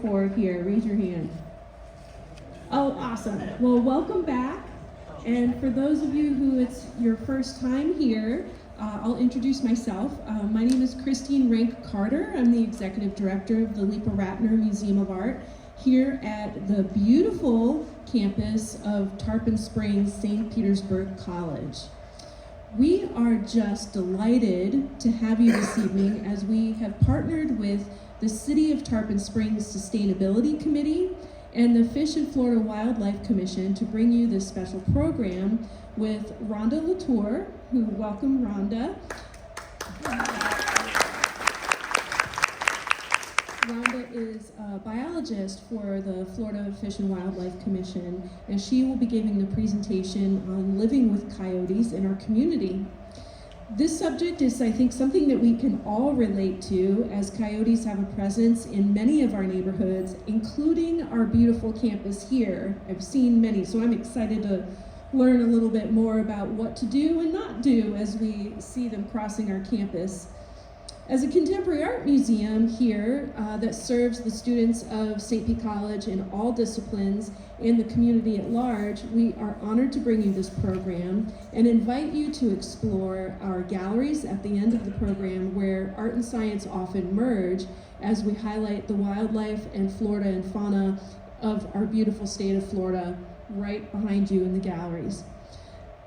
for here? Raise your hand. Oh, awesome. Well, welcome back. And for those of you who it's your first time here, I'll introduce myself. My name is Christine Rank Carter. I'm the Executive Director of the Lipa Ratner Museum of Art here at the beautiful campus of Tarpon Springs St. Petersburg College. We are just delighted to have you this evening as we have partnered with the City of Tarpon Springs Sustainability Committee and the Fish and Florida Wildlife Commission to bring you this special program with Rhonda Latour, who, welcome Rhonda. Rhonda is a biologist for the Florida Fish and Wildlife Commission, and she will be giving the presentation on living with coyotes in our community. This subject is, I think, something that we can all relate to, as coyotes have a presence in many of our neighborhoods, including our beautiful campus here. I've seen many, so I'm excited to learn a little bit more about what to do and not do as we see them crossing our campus. As a contemporary art museum here that serves the students of St. Pete College in all disciplines and the community at large, we are honored to bring you this program and invite you to explore our galleries at the end of the program, where art and science often merge, as we highlight the wildlife and flora and fauna of our beautiful state of Florida right behind you in the galleries.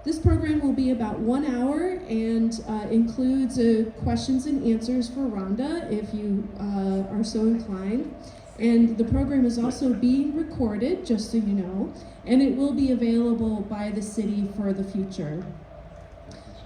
This program will be about 1 hour and includes questions and answers for Rhonda, if you are so inclined. And the program is also being recorded, just so you know, and it will be available by the city for the future.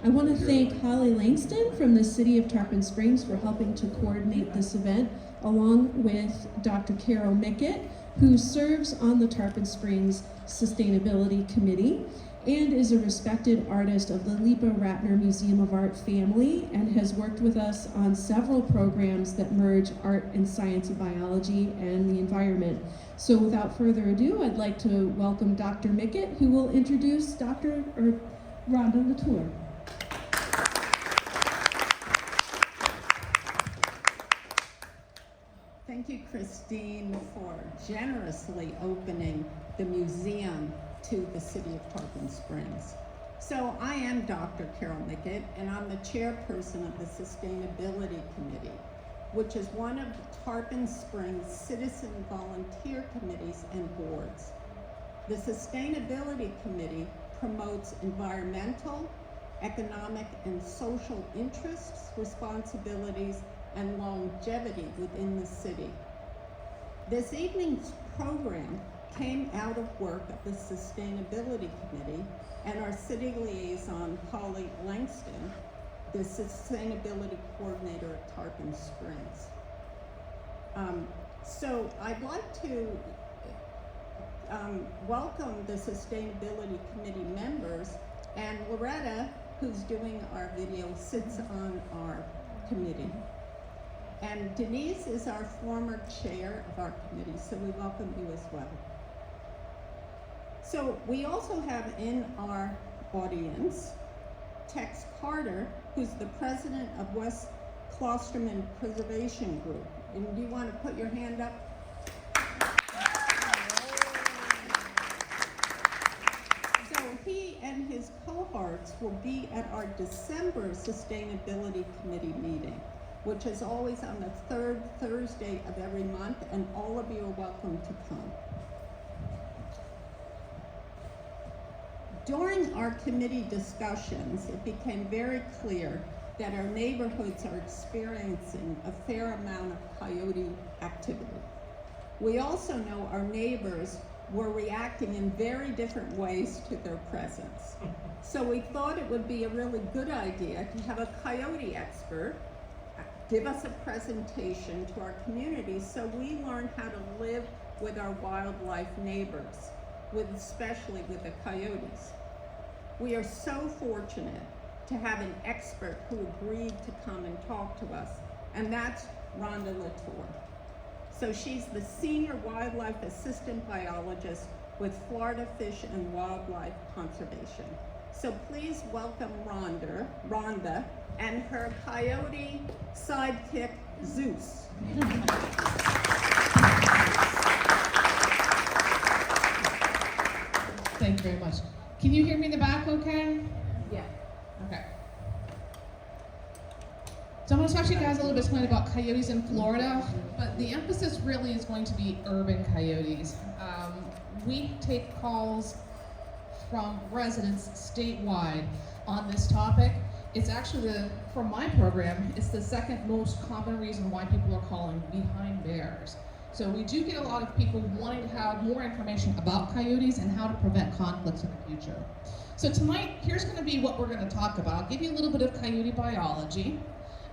I want to thank Holly Langston from the City of Tarpon Springs for helping to coordinate this event, along with Dr. Carol Mickett, who serves on the Tarpon Springs Sustainability Committee and is a respected artist of the Lipa Ratner Museum of Art family, and has worked with us on several programs that merge art and science and biology and the environment. So without further ado, I'd like to welcome Dr. Mickett, who will introduce Rhonda Latour. Thank you, Christine, for generously opening the museum to the City of Tarpon Springs. So I am Dr. Carol Mickett, and I'm the chairperson of the Sustainability Committee, which is one of the Tarpon Springs citizen volunteer committees and boards. The Sustainability Committee promotes environmental, economic, and social interests, responsibilities, and longevity within the city. This evening's program came out of work of the Sustainability Committee and our city liaison, Holly Langston, the Sustainability Coordinator at Tarpon Springs. So I'd like to welcome the Sustainability Committee members, and Loretta, who's doing our video, sits on our committee. And Denise is our former chair of our committee, so we welcome you as well. So we also have in our audience Tex Carter, who's the president of West Closterman Preservation Group. And do you want to put your hand up? So he and his cohorts will be at our December Sustainability Committee meeting, which is always on the third Thursday of every month, and all of you are welcome to come. During our committee discussions, it became very clear that our neighborhoods are experiencing a fair amount of coyote activity. We also know our neighbors were reacting in very different ways to their presence. So we thought it would be a really good idea to have a coyote expert give us a presentation to our community so we learn how to live with our wildlife neighbors, especially with the coyotes. We are so fortunate to have an expert who agreed to come and talk to us, and that's Rhonda Latour. So she's the Senior Wildlife Assistant Biologist with Florida Fish and Wildlife Conservation. So please welcome Rhonda and her coyote sidekick, Zeus. Can you hear me in the back okay? Yeah. Okay. So I'm going to talk to you guys a little bit tonight about coyotes in Florida, but the emphasis really is going to be urban coyotes. We take calls from residents statewide on this topic. It's actually, for my program, it's the second most common reason why people are calling behind bears. So we do get a lot of people wanting to have more information about coyotes and how to prevent conflicts in the future. So tonight, here's going to be what we're going to talk about. I'll give you a little bit of coyote biology,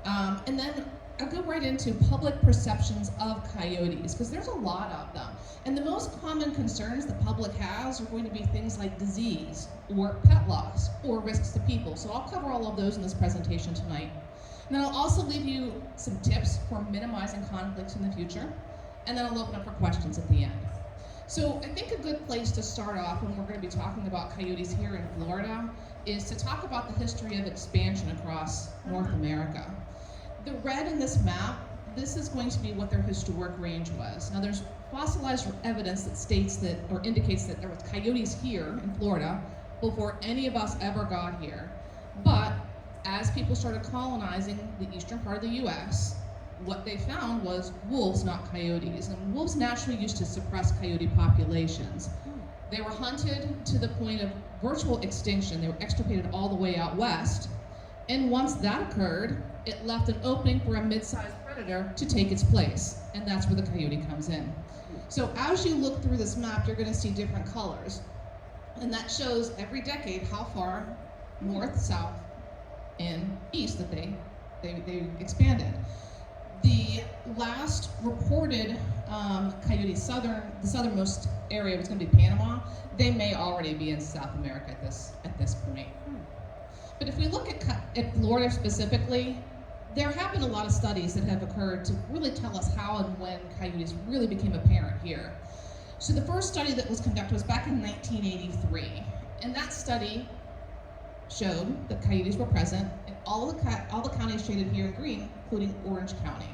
and then I'll go right into public perceptions of coyotes, because there's a lot of them. And the most common concerns the public has are going to be things like disease, or pet loss, or risks to people. So I'll cover all of those in this presentation tonight. And then I'll also leave you some tips for minimizing conflicts in the future. And then I'll open up for questions at the end. So I think a good place to start off when we're going to be talking about coyotes here in Florida is to talk about the history of expansion across North America. The red in this map, this is going to be what their historic range was. Now there's fossilized evidence that states that, or indicates that there was coyotes here in Florida before any of us ever got here. But as people started colonizing the eastern part of the US, what they found was wolves, not coyotes. And wolves naturally used to suppress coyote populations. They were hunted to the point of virtual extinction. They were extirpated all the way out west. And once that occurred, it left an opening for a mid-sized predator to take its place. And that's where the coyote comes in. So as you look through this map, you're going to see different colors. And that shows every decade how far north, south, and east that they expanded. The last reported coyote, the southernmost area was going to be Panama. They may already be in South America at this point. But if we look at Florida specifically, there have been a lot of studies that have occurred to really tell us how and when coyotes really became apparent here. So the first study that was conducted was back in 1983, and that study showed that coyotes were present in all the counties shaded here in green, including Orange County.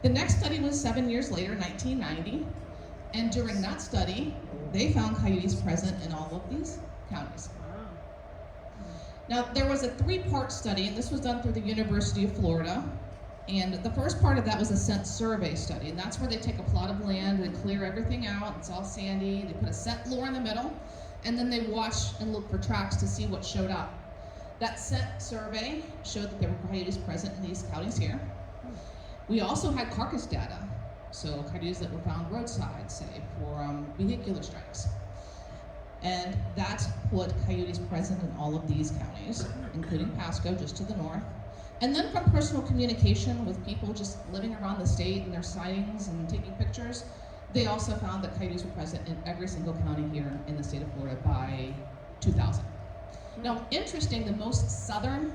The next study was 7 years later, 1990, and during that study, they found coyotes present in all of these counties. Now, there was a 3-part study, and this was done through the University of Florida, and the first part of that was a scent survey study, and that's where they take a plot of land and clear everything out. It's all sandy. They put a scent lure in the middle, and then they watch and look for tracks to see what showed up. That scent survey showed that there were coyotes present in these counties here. We also had carcass data, so coyotes that were found roadside, say, for vehicular strikes. And that put coyotes present in all of these counties, including Pasco, just to the north. And then from personal communication with people just living around the state and their sightings and taking pictures, they also found that coyotes were present in every single county here in the state of Florida by 2000. Now, interesting, the most southern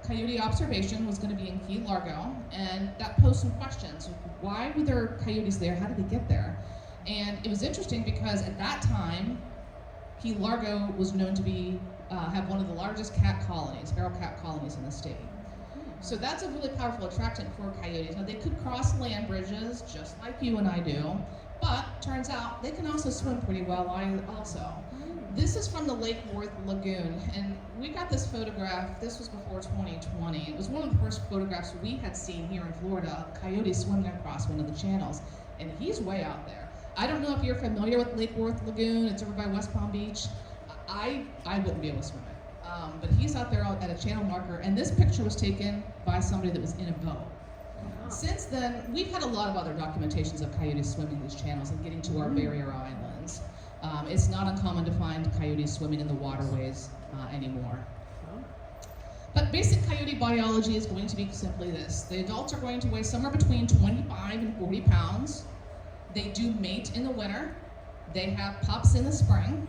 coyote observation was going to be in Key Largo, and that posed some questions. Why were there coyotes there? How did they get there? And it was interesting because at that time, Key Largo was known to be have one of the largest cat colonies, feral cat colonies in the state. So that's a really powerful attractant for coyotes. Now, they could cross land bridges just like you and I do, but turns out they can also swim pretty well also. This is from the Lake Worth Lagoon, and we got this photograph. This was before 2020. It was one of the first photographs we had seen here in Florida, coyotes swimming across one of the channels, and he's way out there. I don't know if you're familiar with Lake Worth Lagoon. It's over by West Palm Beach. I wouldn't be able to swim it, but he's out there at a channel marker, and this picture was taken by somebody that was in a boat. Since then, we've had a lot of other documentations of coyotes swimming these channels and getting to our barrier islands. It's not uncommon to find coyotes swimming in the waterways anymore. But basic coyote biology is going to be simply this. The adults are going to weigh somewhere between 25 and 40 pounds. They do mate in the winter. They have pups in the spring.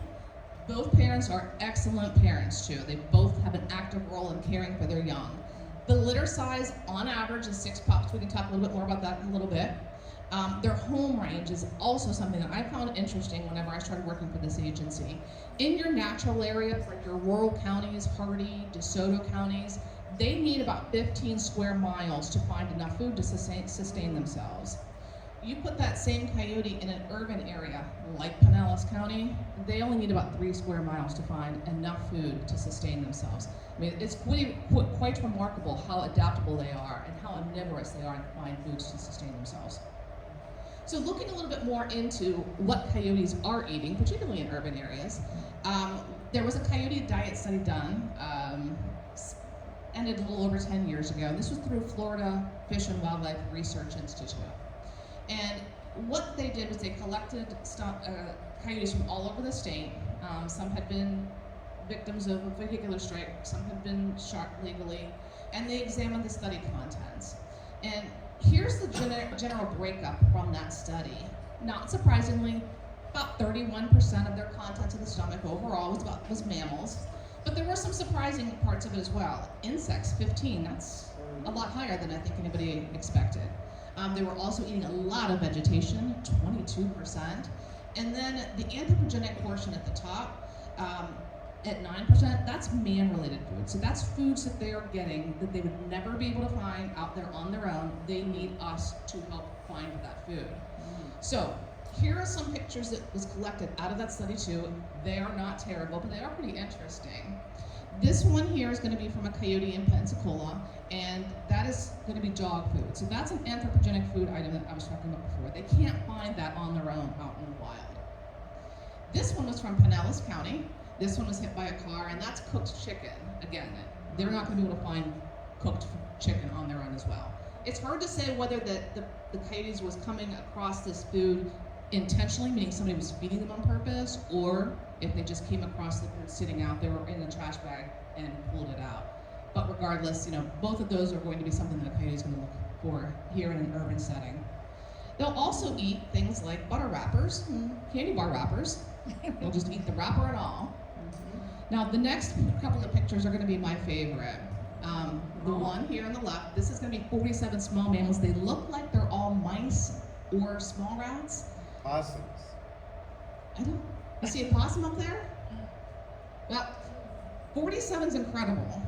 Both parents are excellent parents too. They both have an active role in caring for their young. The litter size on average is 6 pups. We can talk a little bit more about that in a little bit. Their home range is also something that I found interesting whenever I started working for this agency. In your natural areas, like your rural counties, Hardy, DeSoto counties, they need about 15 square miles to find enough food to sustain themselves. You put that same coyote in an urban area like Pinellas County, they only need about 3 square miles to find enough food to sustain themselves. I mean, it's quite remarkable how adaptable they are and how omnivorous they are in finding foods to sustain themselves. So looking a little bit more into what coyotes are eating, particularly in urban areas, there was a coyote diet study done, ended a little over 10 years ago. This was through Florida Fish and Wildlife Research Institute. And what they did was they collected coyotes from all over the state. Some had been victims of a vehicular strike, some had been shot legally, and they examined the study contents. And here's the general breakup from that study. Not surprisingly, about 31% of their contents of the stomach overall was mammals, but there were some surprising parts of it as well. Insects, 15, that's a lot higher than I think anybody expected. They were also eating a lot of vegetation, 22%. And then the anthropogenic portion at the top, at 9%, that's man-related food. So that's foods that they are getting that they would never be able to find out there on their own. They need us to help find that food. So here are some pictures that was collected out of that study too. They are not terrible, but they are pretty interesting. This one here is going to be from a coyote in Pensacola, and that is going to be dog food. So that's an anthropogenic food item that I was talking about before. They can't find that on their own out in the wild. This one was from Pinellas County. This one was hit by a car, and that's cooked chicken. Again, they're not going to be able to find cooked chicken on their own as well. It's hard to say whether the coyotes was coming across this food intentionally, meaning somebody was feeding them on purpose, or if they just came across the food sitting out there in a trash bag and pulled it out. But regardless, both of those are going to be something that a coyote is going to look for here in an urban setting. They'll also eat things like butter wrappers, candy bar wrappers. They'll just eat the wrapper and all. Now the next couple of pictures are going to be my favorite. The one here on the left, this is going to be 47 small mammals. They look like they're all mice or small rats. Possums. You see a possum up there? Well, 47 is incredible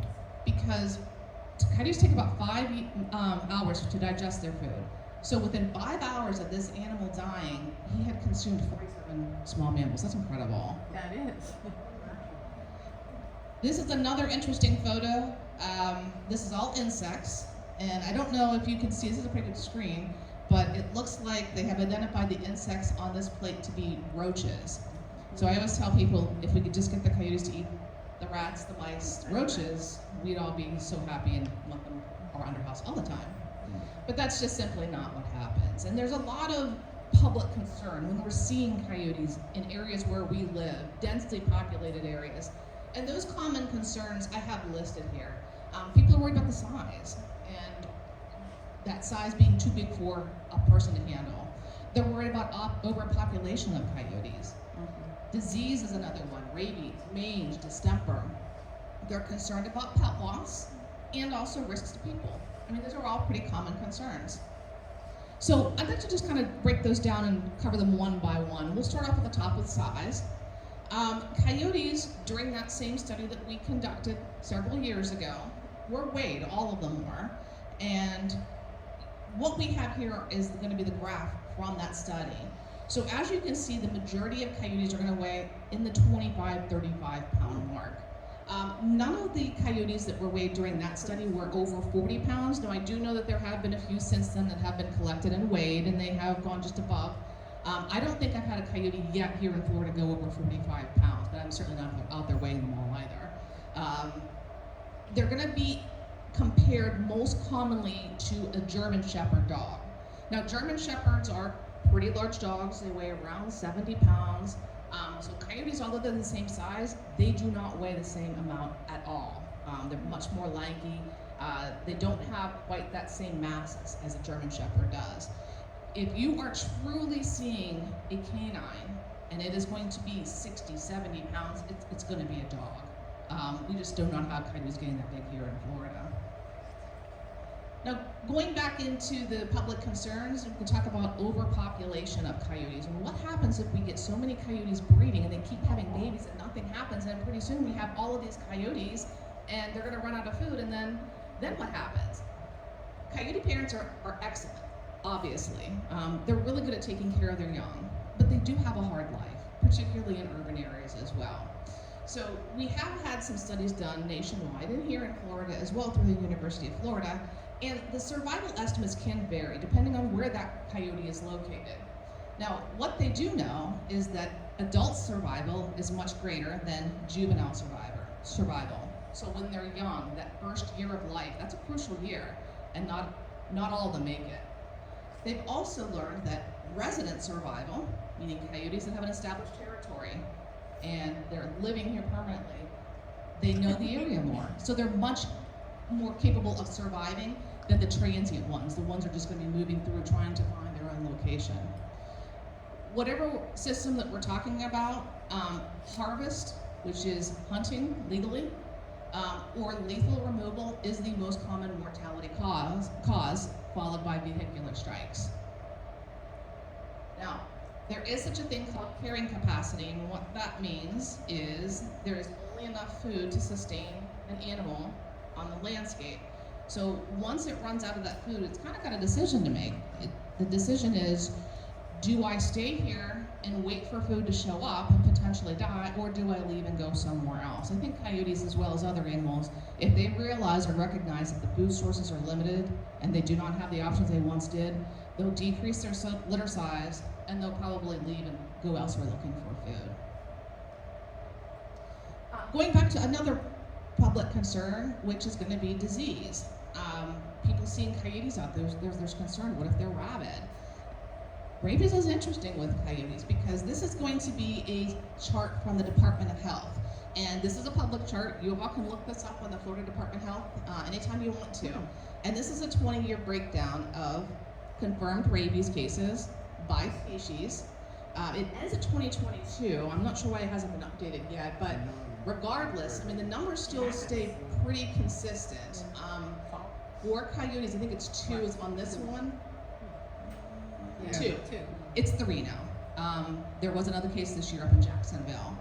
because coyotes take about 5 hours to digest their food. So within 5 hours of this animal dying, he had consumed 47 small mammals. That's incredible. That is. This is another interesting photo. This is all insects, and I don't know if you can see, this is a pretty good screen, but it looks like they have identified the insects on this plate to be roaches. So I always tell people, if we could just get the coyotes to eat the rats, the mice, the roaches, we'd all be so happy and want them around our house all the time. But that's just simply not what happens. And there's a lot of public concern when we're seeing coyotes in areas where we live, densely populated areas. And those common concerns I have listed here. People are worried about the size, and that size being too big for a person to handle. They're worried about overpopulation of coyotes. Disease is another one, rabies, mange, distemper. They're concerned about pet loss and also risks to people. I mean, those are all pretty common concerns. So I'd like to just kind of break those down and cover them one by one. We'll start off at the top with size. Coyotes, during that same study that we conducted several years ago, were weighed, all of them were. And what we have here is going to be the graph from that study. So as you can see, the majority of coyotes are going to weigh in the 25, 35 pound mark. None of the coyotes that were weighed during that study were over 40 pounds. Now I do know that there have been a few since then that have been collected and weighed, and they have gone just above. I don't think I've had a coyote yet here in Florida go over 45 pounds, but I'm certainly not out there weighing them all either. They're going to be compared most commonly to a German Shepherd dog. Now German Shepherds are pretty large dogs. They weigh around 70 pounds. So coyotes, although they're the same size, they do not weigh the same amount at all. They're much more lanky. They don't have quite that same mass as a German Shepherd does. If you are truly seeing a canine, and it is going to be 60, 70 pounds, it's going to be a dog. We just do not have coyotes getting that big here in Florida. Now, going back into the public concerns, we can talk about overpopulation of coyotes. And what happens if we get so many coyotes breeding and they keep having babies and nothing happens, and pretty soon we have all of these coyotes and they're going to run out of food, and then what happens? Coyote parents are excellent. obviously. They're really good at taking care of their young, but they do have a hard life, particularly in urban areas as well. So we have had some studies done nationwide and here in Florida as well through the University of Florida, and the survival estimates can vary depending on where that coyote is located. Now, what they do know is that adult survival is much greater than juvenile survival. So when they're young, that first year of life, that's a crucial year, and not all of them make it. They've also learned that resident survival, meaning coyotes that have an established territory and they're living here permanently, they know the area more. So they're much more capable of surviving than the transient ones. The ones are just going to be moving through trying to find their own location. Whatever system that we're talking about, harvest, which is hunting legally, or lethal removal is the most common mortality cause, followed by vehicular strikes. Now, there is such a thing called carrying capacity, and what that means is there is only enough food to sustain an animal on the landscape. So once it runs out of that food, it's kind of got a decision to make. The decision is, do I stay here and wait for food to show up and potentially die, or do I leave and go somewhere else? I think coyotes, as well as other animals, if they realize or recognize that the food sources are limited and they do not have the options they once did, they'll decrease their litter size and they'll probably leave and go elsewhere looking for food. Going back to another public concern, which is going to be disease. People seeing coyotes out there, there's concern, what if they're rabid? Rabies is interesting with coyotes because this is going to be a chart from the Department of Health. And this is a public chart. You all can look this up on the Florida Department of Health anytime you want to. And this is a 20-year breakdown of confirmed rabies cases by species. It ends at 2022. I'm not sure why it hasn't been updated yet, but regardless, I mean, the numbers still stay pretty consistent. For coyotes, I think it's 2 is on this one. Yeah. Two. It's 3 now. There was another case this year up in Jacksonville.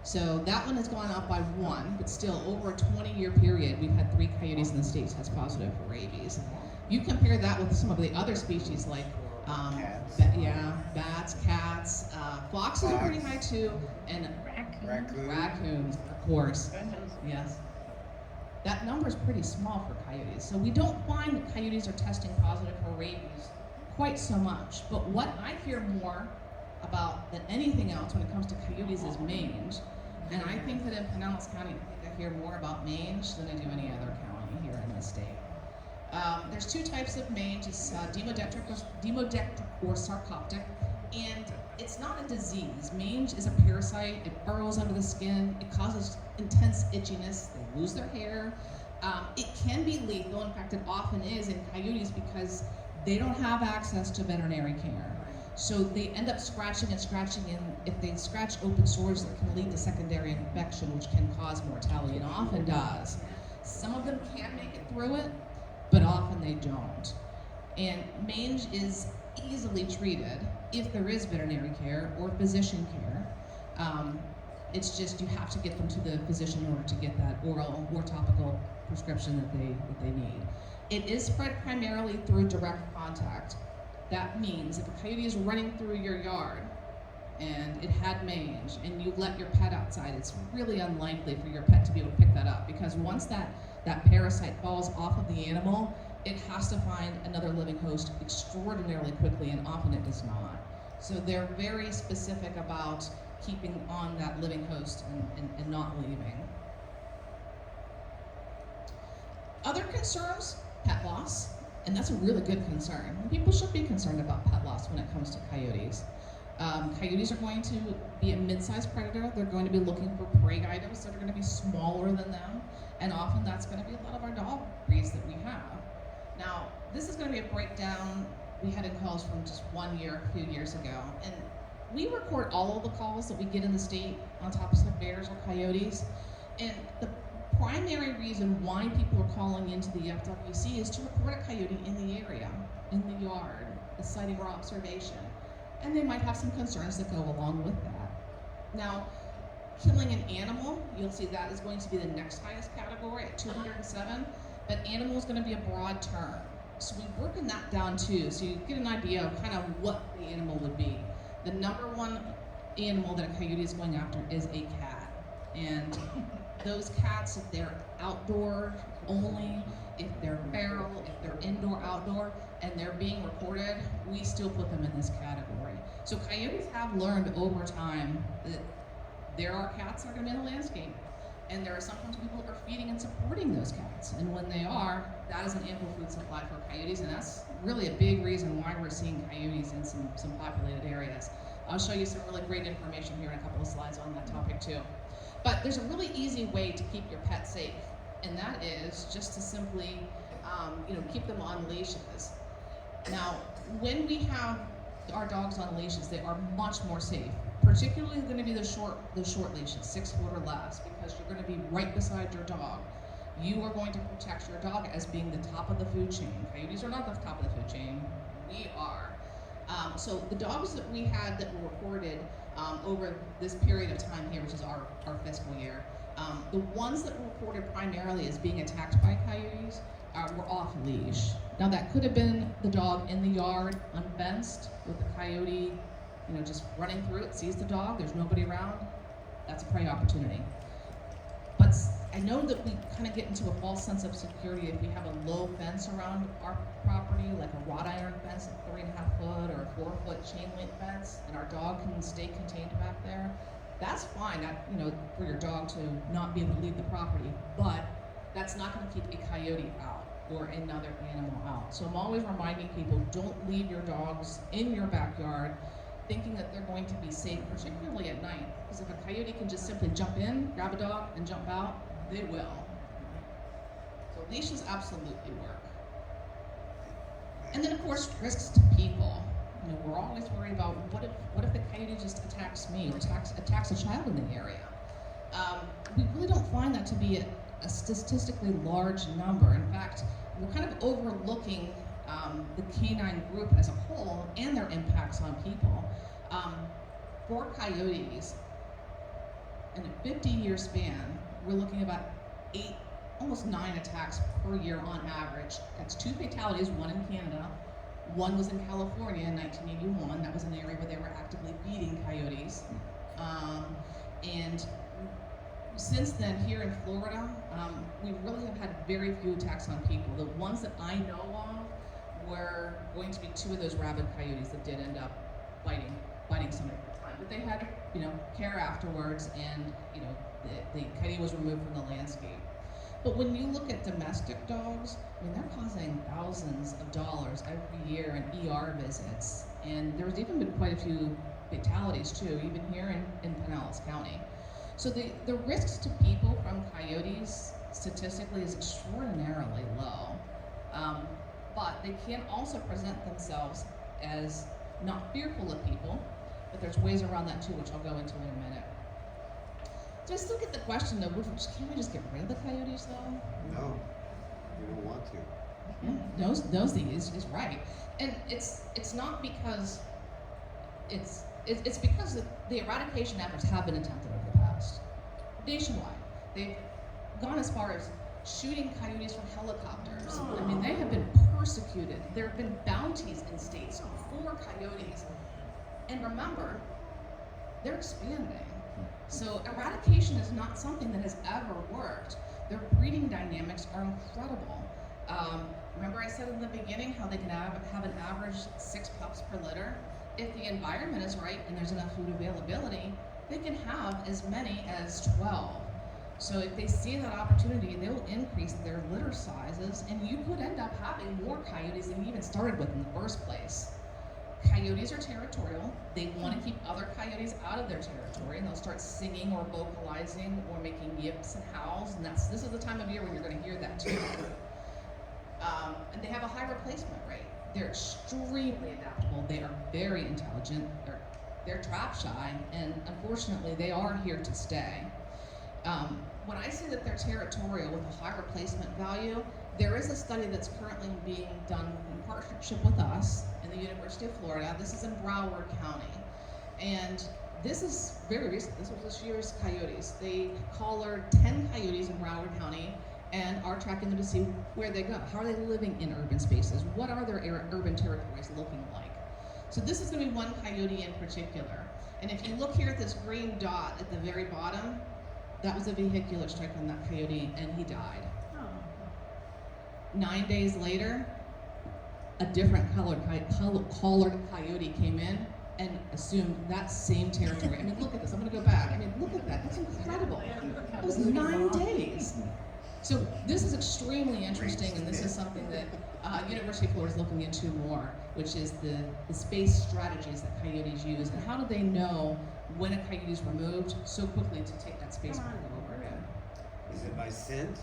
So that one has gone up by 1, but still over a 20-year period, we've had 3 coyotes in the state test positive for rabies. You compare that with some of the other species like bats, cats, foxes are pretty high too, and raccoons, of course. Yes. That number is pretty small for coyotes. So we don't find that coyotes are testing positive for rabies quite so much. But what I hear more about than anything else when it comes to coyotes is mange. And I think that in Pinellas County, I hear more about mange than I do any other county here in the state. There's 2 types of mange. It's demodectic or sarcoptic. And it's not a disease. Mange is a parasite. It burrows under the skin. It causes intense itchiness. They lose their hair. It can be lethal. In fact, it often is in coyotes because they don't have access to veterinary care. So they end up scratching, and if they scratch open sores, that can lead to secondary infection, which can cause mortality, and often does. Some of them can make it through it, but often they don't. And mange is easily treated if there is veterinary care or physician care. It's just you have to get them to the physician in order to get that oral or topical prescription that they need. It is spread primarily through direct contact. That means if a coyote is running through your yard and it had mange and you let your pet outside, it's really unlikely for your pet to be able to pick that up, because once that parasite falls off of the animal, it has to find another living host extraordinarily quickly, and often it does not. So they're very specific about keeping on that living host and not leaving. Other concerns, pet loss, and that's a really good concern. People should be concerned about pet loss when it comes to coyotes. Coyotes are going to be a mid-sized predator. They're going to be looking for prey items that are going to be smaller than them, and often that's going to be a lot of our dog breeds that we have. Now, this is going to be a breakdown. We had in calls from just 1 year, a few years ago, and we record all of the calls that we get in the state on topics of bears or coyotes, and the primary reason why people are calling into the FWC is to report a coyote in the area, in the yard, a sighting or observation. And they might have some concerns that go along with that. Now, killing an animal, you'll see that is going to be the next highest category at 207, but animal is going to be a broad term. So we've broken that down too, so you get an idea of kind of what the animal would be. The number one animal that a coyote is going after is a cat. And those cats, if they're outdoor only, if they're feral, if they're indoor, outdoor, and they're being reported, we still put them in this category. So coyotes have learned over time that there are cats that are gonna be in the landscape, and there are sometimes people who are feeding and supporting those cats. And when they are, that is an ample food supply for coyotes, and that's really a big reason why we're seeing coyotes in some populated areas. I'll show you some really great information here in a couple of slides on that topic too. But there's a really easy way to keep your pet safe, and that is just to simply, keep them on leashes. Now, when we have our dogs on leashes, they are much more safe. Particularly going to be the short leashes, 6 foot or less, because you're going to be right beside your dog. You are going to protect your dog as being the top of the food chain. Coyotes are not the top of the food chain. We are. So the dogs that we had that were reported over this period of time here, which is our fiscal year, the ones that were reported primarily as being attacked by coyotes were off leash. Now that could have been the dog in the yard, unfenced, with the coyote just running through it, sees the dog, there's nobody around, that's a prey opportunity. But I know that we kind of get into a false sense of security if we have a low fence around our property, like a wrought iron fence at 3.5 foot or a 4 foot chain link fence, and our dog can stay contained back there. That's fine, for your dog to not be able to leave the property, but that's not going to keep a coyote out or another animal out. So I'm always reminding people, don't leave your dogs in your backyard thinking that they're going to be safe, particularly at night. Because if a coyote can just simply jump in, grab a dog, and jump out, they will. So leashes absolutely work. And then of course, risks to people. We're always worried about what if the coyote just attacks me or attacks a child in the area. We really don't find that to be a statistically large number. In fact, we're kind of overlooking the canine group as a whole and their impacts on people. For coyotes, in a 50-year span, we're looking about 8, almost 9 attacks per year on average. That's 2 fatalities, 1 in Canada, 1 was in California in 1981. That was an area where they were actively feeding coyotes. And since then, here in Florida, we really have had very few attacks on people. The ones that I know of were going to be 2 of those rabid coyotes that did end up biting somebody at the time. But they had, care afterwards, and the coyote was removed from the landscape. But when you look at domestic dogs, they're causing thousands of dollars every year in ER visits, and there's even been quite a few fatalities too, even here in Pinellas County. So the risks to people from coyotes statistically is extraordinarily low, but they can also present themselves as not fearful of people, but there's ways around that too, which I'll go into in a minute. Just look at the question though, can we just get rid of the coyotes though? No, you don't want to. Yeah, nosy is right. And it's not because, it's because the eradication efforts have been attempted over the past. Nationwide. They've gone as far as shooting coyotes from helicopters. They have been persecuted. There have been bounties in states for coyotes. And remember, they're expanding. So eradication is not something that has ever worked. Their breeding dynamics are incredible. Remember I said in the beginning how they can have an average 6 pups per litter? If the environment is right and there's enough food availability, they can have as many as 12. So if they see that opportunity, they'll increase their litter sizes, and you could end up having more coyotes than you even started with in the first place. Coyotes are territorial. They want to keep other coyotes out of their territory, and they'll start singing or vocalizing or making yips and howls, and this is the time of year when you're going to hear that too. And they have a high replacement rate. They're extremely adaptable. They are very intelligent. They're trap shy, and unfortunately, they are here to stay. When I say that they're territorial with a high replacement value, there is a study that's currently being done in partnership with us in the University of Florida. This is in Broward County. And this is very recent. This was this year's coyotes. They collared 10 coyotes in Broward County, and are tracking them to see where they go. How are they living in urban spaces? What are their urban territories looking like? So this is going to be one coyote in particular. And if you look here at this green dot at the very bottom, that was a vehicular strike on that coyote, and he died. 9 days later, a different collared coyote came in and assumed that same territory. I mean, look at this. I'm going to go back. I mean, look at that. That's incredible. It was 9 days. So this is extremely interesting, and this is something that University of Florida is looking into more, which is the space strategies that coyotes use, and how do they know when a coyote is removed so quickly to take that space back over again. Is it by scent?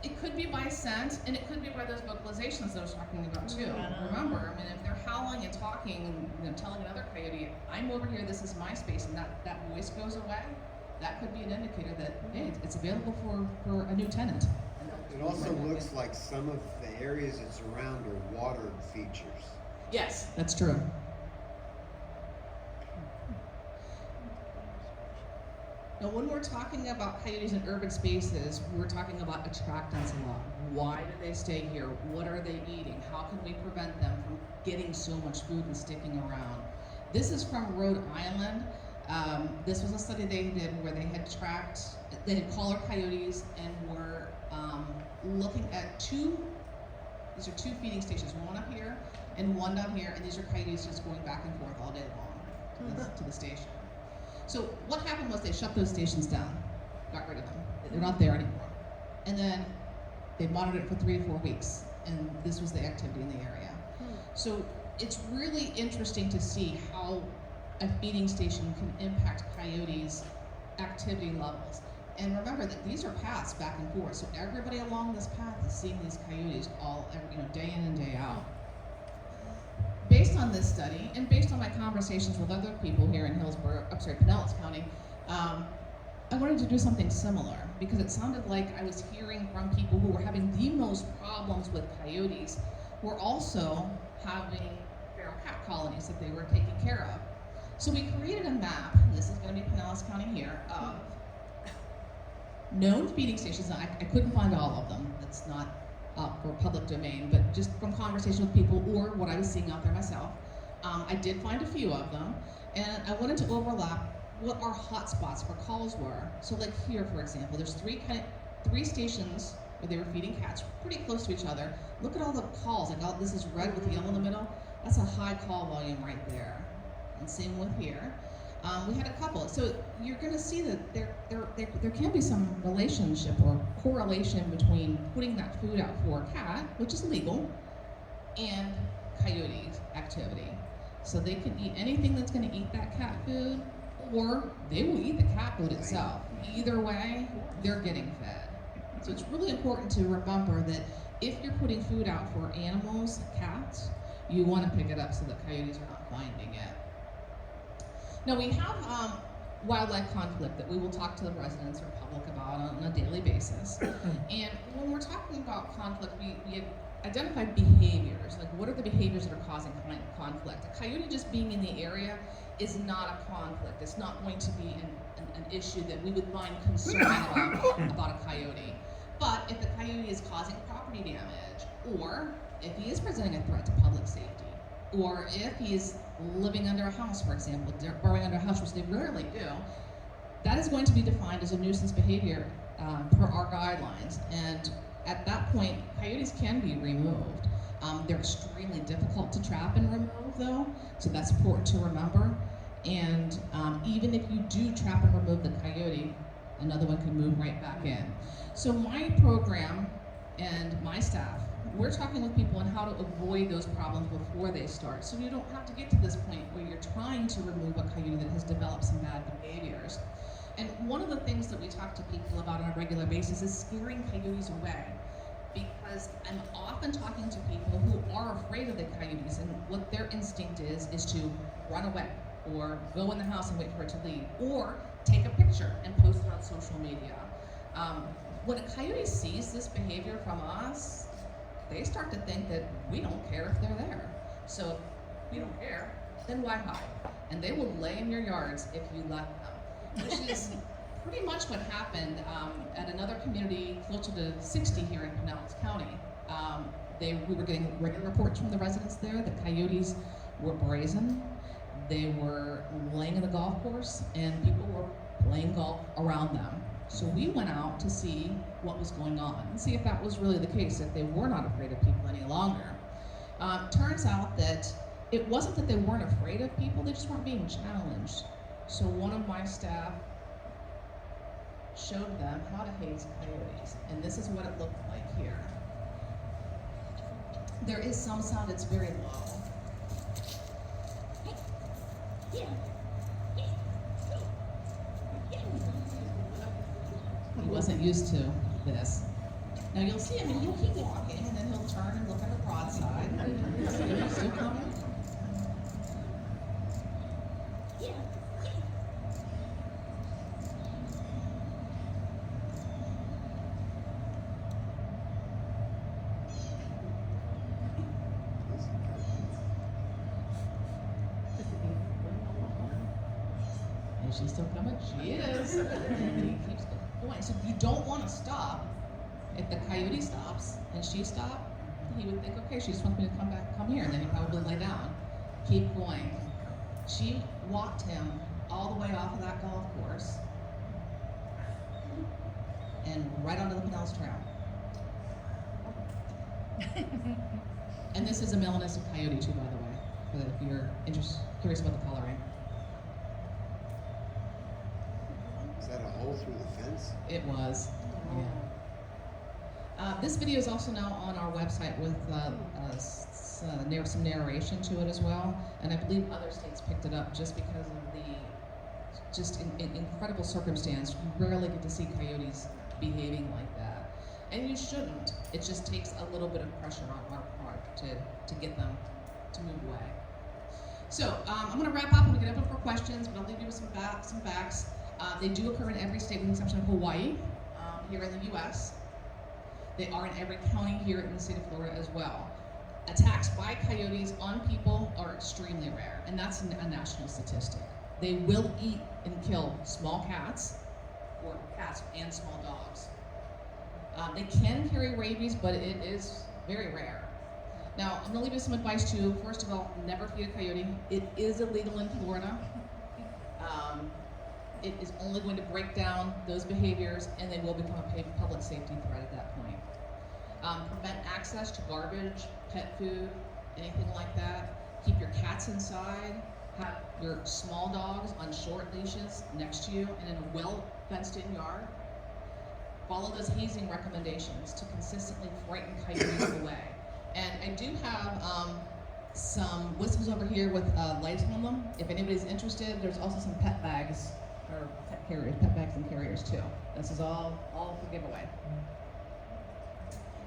It could be by scent, and it could be by those vocalizations that I was talking about too. Remember, I mean, if they're howling and talking and telling another coyote, I'm over here, this is my space, and that voice goes away, that could be an indicator that, hey, it's available for a new tenant. It also looks like some of the areas it's around are watered features. Yes, that's true. Now, when we're talking about coyotes in urban spaces, we're talking about attractants a lot. Why do they stay here? What are they eating? How can we prevent them from getting so much food and sticking around? This is from Rhode Island. This was a study they did where they had collared coyotes and were looking at these are two feeding stations, one up here and one down here, and these are coyotes just going back and forth all day long to the station. So what happened was they shut those stations down, got rid of them. They're not there anymore. And then they monitored it for 3 to 4 weeks, and this was the activity in the area. So it's really interesting to see how a feeding station can impact coyotes' activity levels. And remember that these are paths back and forth, so everybody along this path is seeing these coyotes day in and day out. Based on this study, and based on my conversations with other people here in Pinellas County, I wanted to do something similar because it sounded like I was hearing from people who were having the most problems with coyotes, were also having feral cat colonies that they were taking care of. So we created a map, this is going to be Pinellas County here, of known feeding stations. I couldn't find all of them, that's not up for public domain, but just from conversation with people or what I was seeing out there myself, I did find a few of them, and I wanted to overlap what our hotspots for calls were. So like here, for example, there's three stations where they were feeding cats pretty close to each other. Look at all the calls, like this is red with the yellow in the middle. That's a high call volume right there. And same with here. We had a couple. So you're going to see that there can be some relationship or correlation between putting that food out for a cat, which is legal, and coyote activity. So they can eat anything that's going to eat that cat food, or they will eat the cat food itself. Either way, they're getting fed. So it's really important to remember that if you're putting food out for animals, cats, you want to pick it up so that coyotes are not finding it. Now we have wildlife conflict that we will talk to the residents or public about on a daily basis. And when we're talking about conflict, we have identified behaviors, like what are the behaviors that are causing conflict. A coyote just being in the area is not a conflict. It's not going to be an issue that we would find concerning about a coyote. But if the coyote is causing property damage, or if he is presenting a threat to public safety, or if he's living under a house, for example, burrowing under a house, which they rarely do, that is going to be defined as a nuisance behavior per our guidelines. And at that point, coyotes can be removed. They're extremely difficult to trap and remove, though, so that's important to remember. And even if you do trap and remove the coyote, another one can move right back in. So my program and my staff, we're talking with people on how to avoid those problems before they start, so you don't have to get to this point where you're trying to remove a coyote that has developed some bad behaviors. And one of the things that we talk to people about on a regular basis is scaring coyotes away, because I'm often talking to people who are afraid of the coyotes, and what their instinct is to run away, or go in the house and wait for it to leave, or take a picture and post it on social media. When a coyote sees this behavior from us, they start to think that we don't care if they're there. So if we don't care, then why hide? And they will lay in your yards if you let them, which is pretty much what happened at another community closer to 60 here in Pinellas County. We were getting regular reports from the residents there that coyotes were brazen. They were laying in the golf course, and people were playing golf around them. So we went out to see what was going on and see if that was really the case, if they were not afraid of people any longer. Turns out that it wasn't that they weren't afraid of people, they just weren't being challenged. So one of my staff showed them how to haze coyotes, and this is what it looked like here. There is some sound, it's very low. He wasn't used to this. Now you'll see him and he'll keep walking, and then he'll turn and look at the broadside. Still coming? Is she still coming? She is. And he keeps going. So you don't want to stop. If the coyote stops and she stops, he would think, okay, she just wants me to come here, and then he'd probably lay down. Keep going. She walked him all the way off of that golf course and right onto the Pinellas Trail. And this is a melanistic coyote too, by the way, if you're curious about the coloring. Is that a hole through the fence? It was. Yeah. This video is also now on our website with some narration to it as well, and I believe other states picked it up just because of the incredible circumstance. You rarely get to see coyotes behaving like that, and you shouldn't. It just takes a little bit of pressure on our part to get them to move away. So I'm going to wrap up. I'm going to get open for questions, but I'll leave you with some facts. They do occur in every state with the exception of Hawaii, here in the U.S. They are in every county here in the state of Florida as well. Attacks by coyotes on people are extremely rare, and that's a national statistic. They will eat and kill small cats, or cats and small dogs. They can carry rabies, but it is very rare. Now, I'm gonna leave you some advice too. First of all, never feed a coyote. It is illegal in Florida. It is only going to break down those behaviors, and they will become a public safety threat at that point. Prevent access to garbage, pet food, anything like that. Keep your cats inside. Have your small dogs on short leashes next to you and in a well fenced-in yard. Follow those hazing recommendations to consistently frighten coyotes away. And I do have some whistles over here with lights on them. If anybody's interested, there's also some pet bags, or pet bags and carriers too. This is all for giveaway.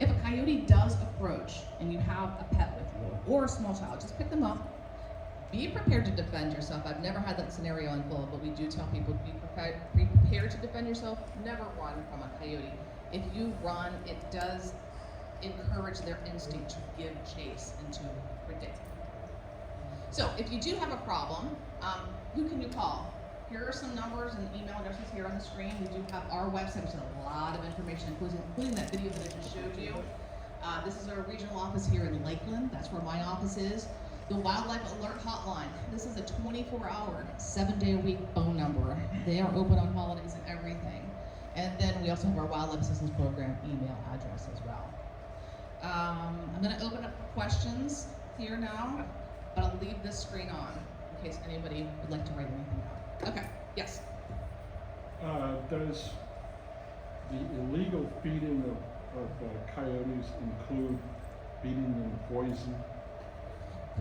If a coyote does approach and you have a pet with you or a small child, just pick them up. Be prepared to defend yourself. I've never had that scenario unfold, but we do tell people be prepared to defend yourself. Never run from a coyote. If you run, it does encourage their instinct to give chase and to predict. So if you do have a problem, who can you call? Here are some numbers and email addresses here on the screen. We do have our website, which has a lot of information, including that video that I just showed you. This is our regional office here in Lakeland. That's where my office is. The Wildlife Alert Hotline. This is a 24-hour, 7-day-a-week phone number. They are open on holidays and everything. And then we also have our Wildlife Assistance Program email address as well. I'm going to open up for questions here now, but I'll leave this screen on in case anybody would like to write anything down. Okay, yes? Does the illegal feeding of coyotes include feeding them poison?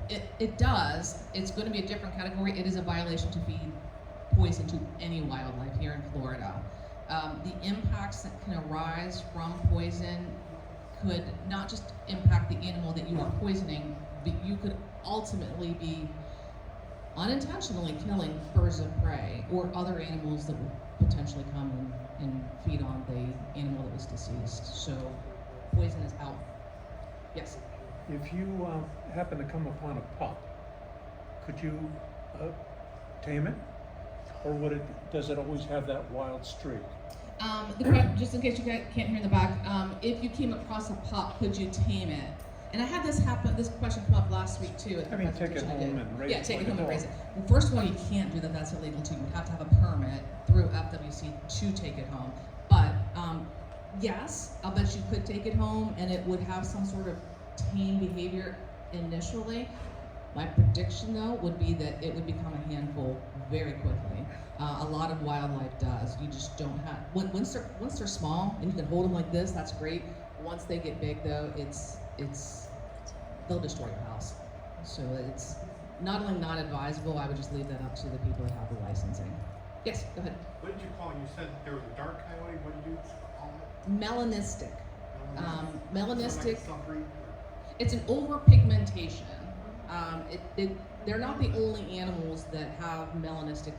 It does. It's going to be a different category. It is a violation to feed poison to any wildlife here in Florida. The impacts that can arise from poison could not just impact the animal that you are poisoning, but you could ultimately be unintentionally killing birds of prey or other animals that would potentially come and feed on the animal that was deceased. So poison is out. Yes? If you happen to come upon a pup, could you tame it? or does it always have that wild streak? Just in case you can't hear in the back, if you came across a pup, could you tame it? And I had this question come up last week too. At the I mean, take it presentation I home did. and raise it. Yeah, take like it home a and raise dog. it. Well, first of all, you can't do that. That's illegal too. You would have to have a permit through FWC to take it home. But yes, I'll bet you could take it home, and it would have some sort of tame behavior initially. My prediction, though, would be that it would become a handful very quickly. A lot of wildlife does. You just don't have once they're small and you can hold them like this. That's great. Once they get big, though, it's they'll destroy your house. So it's not only not advisable. I would just leave that up to the people that have the licensing. Yes, go ahead. What did you call it? You said there was a dark coyote. What did you call it? Melanistic. Melanistic. So like a subbreed? It's an overpigmentation. They're not the only animals that have melanistic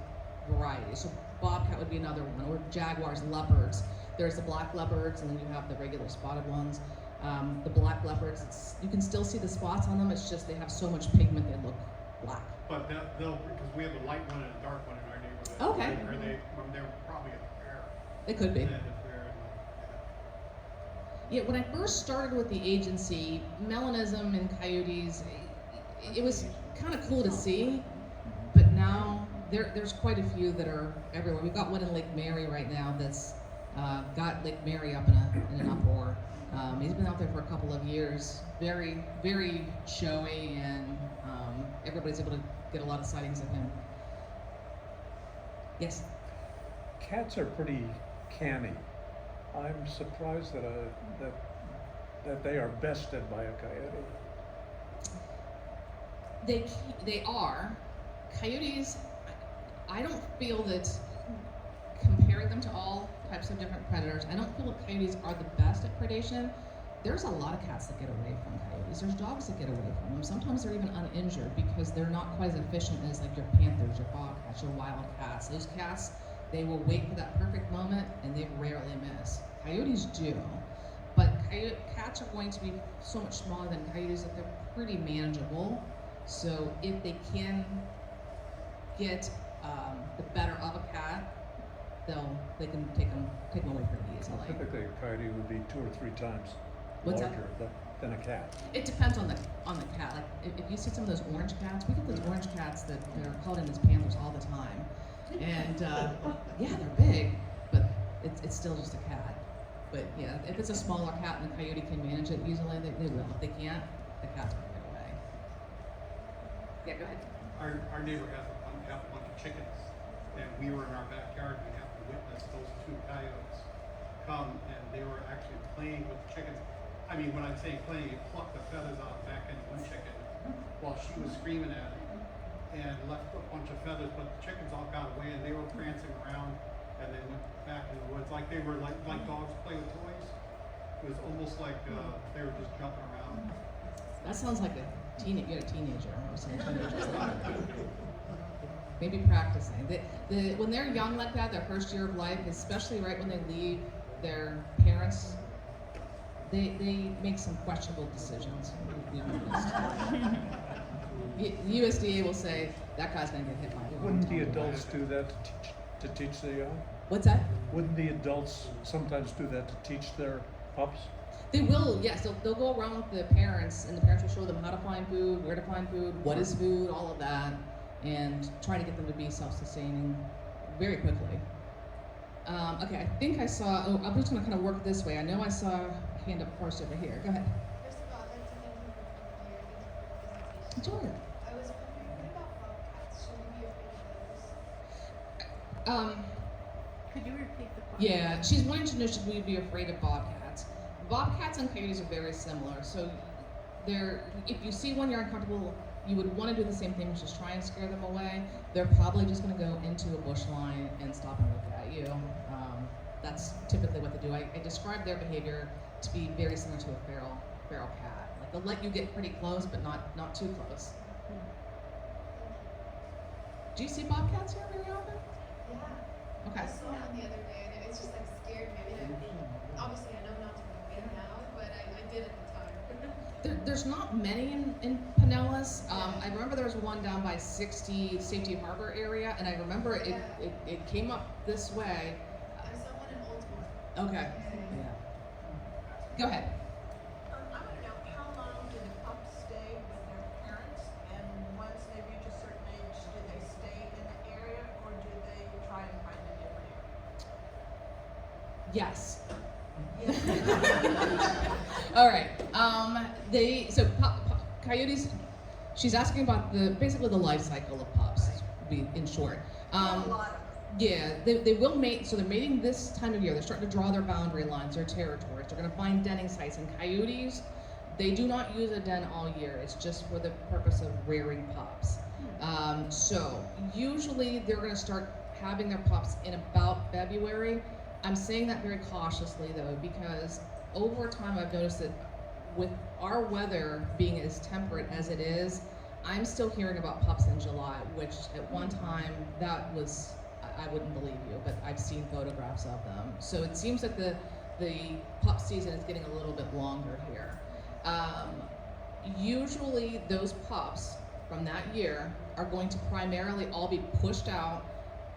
varieties. So bobcat would be another one, or jaguars, leopards. There's the black leopards, and then you have the regular spotted ones. The black leopards, you can still see the spots on them. It's just they have so much pigment they look black. But they'll, because we have a light one and a dark one in our neighborhood. Okay. They're probably a pair. It could be. And if they're, Yeah, when I first started with the agency, melanism in coyotes, it was kind of cool to see, but now there's quite a few that are everywhere. We've got one in Lake Mary right now that's got Lake Mary up in an uproar. He's been out there for a couple of years, very, very showy, and everybody's able to get a lot of sightings of him. Yes? Cats are pretty canny. I'm surprised that they are bested by a coyote. They are. Coyotes, I don't feel that, comparing them to all types of different predators, I don't feel that coyotes are the best at predation. There's a lot of cats that get away from coyotes. There's dogs that get away from them. Sometimes they're even uninjured because they're not quite as efficient as like your panthers, your bobcats, your wild cats. Those cats, they will wait for that perfect moment and they rarely miss. Coyotes do. But cats are going to be so much smaller than coyotes that they're pretty manageable. So if they can get the better of a cat, they can take them away pretty easily. Typically, a coyote would be 2 or 3 times What's that? larger than a cat. It depends on the cat. Like if you see some of those orange cats, we get those orange cats that are called in as panthers all the time, and yeah, they're big, but it's still just a cat. But yeah, if it's a smaller cat and the coyote can manage it easily, they will. If they can't, the cat's gonna get away. Yeah, go ahead. our neighbor has a bunch of chickens, and we were in our backyard. We happened to witness those 2 coyotes come, and they were actually playing with the chickens. I mean, when I say playing, he plucked the feathers off the back end of one chicken while she was screaming at him, and left a bunch of feathers, but the chickens all got away, and they were prancing around, and they went back in the woods like they were like dogs play with toys. It was almost like they were just jumping around. That sounds like you're a teenager or some teenagers. Maybe practicing. When they're young like that, their first year of life, especially right when they leave their parents, they make some questionable decisions. We've noticed. The USDA will say that guy's going to get hit by a Wouldn't the adults do that to teach the young? What's that? Wouldn't the adults sometimes do that to teach their pups? They will, yes. They'll go around with the parents, and the parents will show them how to find food, where to find food, what is food, all of that, and try to get them to be self-sustaining very quickly. Okay, I think I saw, I'm just going to kind of work this way. I know I saw a hand up first over here. Go ahead. First of all, I'd like to thank you for coming here. Thank you for your presentation. Enjoy it. I was wondering, what about bobcats? Should we be afraid of those? Could you repeat the question? Yeah, she's wanting to know, should we be afraid of bobcats? Bobcats and coyotes are very similar. So if you see one you're uncomfortable, you would want to do the same thing, which is try and scare them away. They're probably just going to go into a bush line and stop and look at you. That's typically what they do. I describe their behavior to be very similar to a feral cat. Like they'll let you get pretty close, but not too close. Do you see bobcats here very often? Yeah. Okay. I saw one the other day, and it's just like scared me. I mean, obviously I know not to go in now, but I did at the time. They're there's not many in Pinellas. I remember there was one down by 60 Safety Harbor area, and I remember it came up this way. I saw one in Oldsmore. Okay. Go ahead. I want to know, how long do the pups stay with their parents? And once they reach a certain age, do they stay in the area or do they try and find a different Yes. area? All right. Coyotes. She's asking about basically the life cycle of pups. In short. A lot of them. Yeah, they will mate, so they're mating this time of year. They're starting to draw their boundary lines, their territories. They're going to find denning sites. And coyotes, they do not use a den all year. It's just for the purpose of rearing pups. So usually they're going to start having their pups in about February. I'm saying that very cautiously though, because over time I've noticed that with our weather being as temperate as it is, I'm still hearing about pups in July, which at one time that was, I wouldn't believe you, but I've seen photographs of them. So it seems like the pup season is getting a little bit longer here. Usually those pups from that year are going to primarily all be pushed out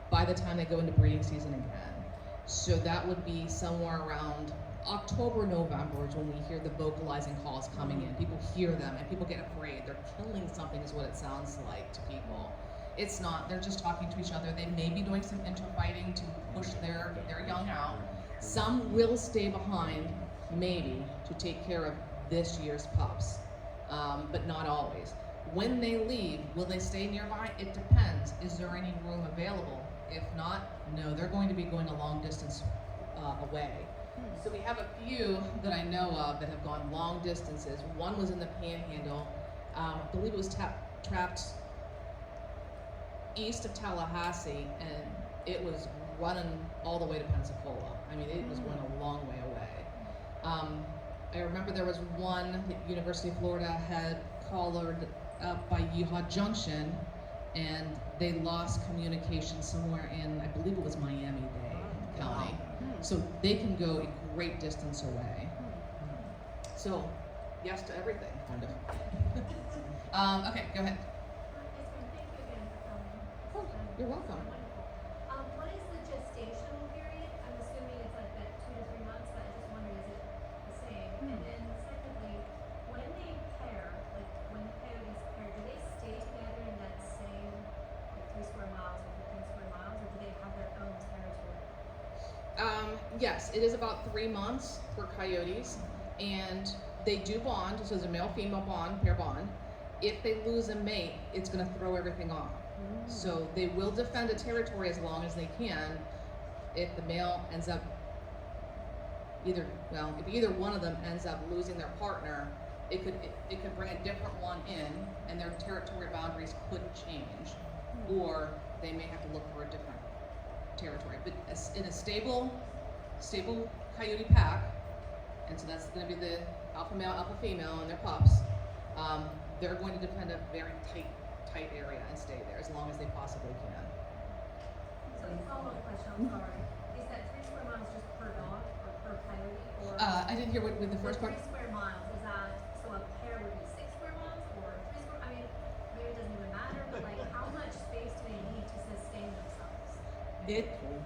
by the time they go into breeding season again. So that would be somewhere around October, November is when we hear the vocalizing calls coming in. People hear them and people get afraid. They're killing something is what it sounds like to people. It's not, they're just talking to each other. They may be doing some interfighting to push their young out. Some will stay behind, maybe, to take care of this year's pups, but not always. When they leave, will they stay nearby? It depends. Is there any room available? If not, no, they're going to be going a long distance away. So we have a few that I know of that have gone long distances. One was in the Panhandle. I believe it was trapped east of Tallahassee, and it was running all the way to Pensacola. I mean, it was going a long way away. I remember there was one that University of Florida had collared up by Yeehaw Junction, and they lost communication somewhere in, I believe it was Miami-Dade County. So they can go a great distance away. So, yes to everything, kind of. Okay, go ahead. Thank you again for coming. Oh, you're welcome. Wonderful. What is the gestational period? I'm assuming it's like that 2 to 3 months, but I just wonder, is it the same? And then secondly, when they pair, like when coyotes pair, do they stay together in that same like 3 square miles or 15 square miles, or do they have their own territory? Yes, it is about 3 months for coyotes, and they do bond, so there's a male-female bond, pair bond. If they lose a mate, it's gonna throw everything off. So they will defend a territory as long as they can. If the male ends up if either one of them ends up losing their partner, it could bring a different one in, and their territory boundaries could change, or they may have to look for a different territory. But in a stable coyote pack, and so that's going to be the alpha male, alpha female, and their pups. They're going to defend a very tight area and stay there as long as they possibly can. So a follow-up question, I'm sorry. Is that 3 square miles just per dog or per coyote, or? I didn't hear what the first part. 3 square miles, is that, so a pair would be 6 square miles or 3 square, I mean, maybe it doesn't even matter, but like how much space do they need to sustain themselves?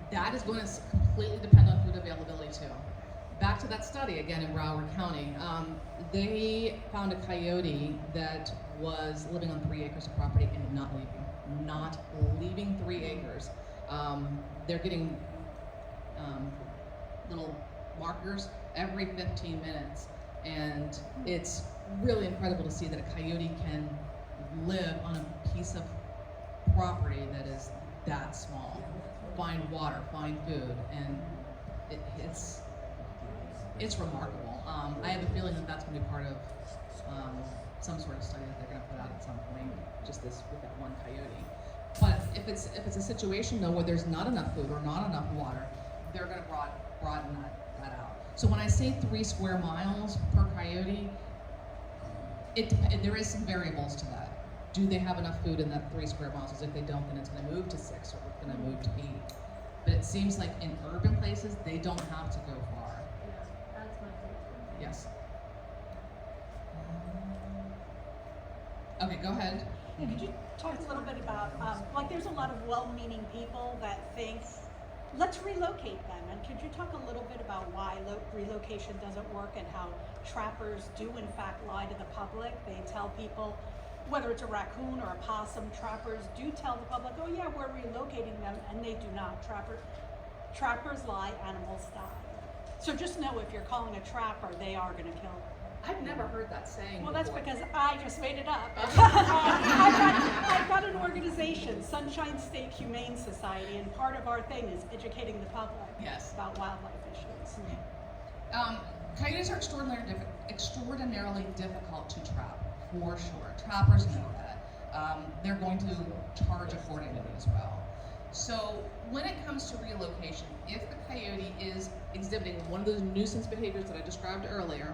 That is going to completely depend on food availability too. Back to that study again in Broward County. They found a coyote that was living on 3 acres of property and not leaving 3 acres. They're getting little markers every 15 minutes, and it's really incredible to see that a coyote can live on a piece of property that is that small, find water, find food, and it's remarkable. I have a feeling that that's going to be part of some sort of study that they're going to put out at some point, just this with that one coyote. But if it's a situation though where there's not enough food or not enough water, they're going to broaden that out. So when I say 3 square miles per coyote, there is some variables to that. Do they have enough food in that 3 square miles? Because if they don't, then it's going to move to 6 or it's going to move to 8. But it seems like in urban places, they don't have to go far. Yeah, that's my question. Yes. Okay, go ahead. Yeah, could you talk a little bit about, like, there's a lot of well-meaning people that think, let's relocate them, and could you talk a little bit about why relocation doesn't work and how trappers do in fact lie to the public? They tell people, whether it's a raccoon or a possum, trappers do tell the public, oh yeah, we're relocating them, and they do not. Trappers lie, animals die. So just know if you're calling a trapper, they are gonna kill them. I've never heard that saying Well, that's before. because I just made it up. I've got an organization, Sunshine State Humane Society, and part of our thing is educating the public Yes. about wildlife issues. Coyotes are extraordinarily difficult to trap, for sure. Trappers know that. They're going to charge accordingly as well. So when it comes to relocation, if the coyote is exhibiting one of those nuisance behaviors that I described earlier,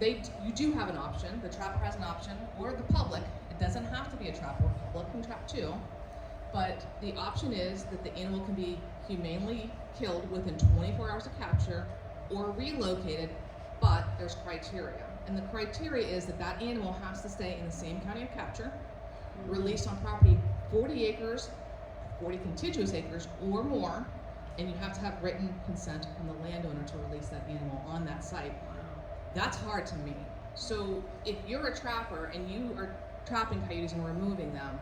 you do have an option. The trapper has an option, or the public. It doesn't have to be a trapper. Public can trap too. But the option is that the animal can be humanely killed within 24 hours of capture or relocated, but there's criteria. And the criteria is that that animal has to stay in the same county of capture, released on property 40 acres, 40 contiguous acres or more, and you have to have written consent from the landowner to release that animal on that site. That's hard to me. So if you're a trapper and you are trapping coyotes and removing them,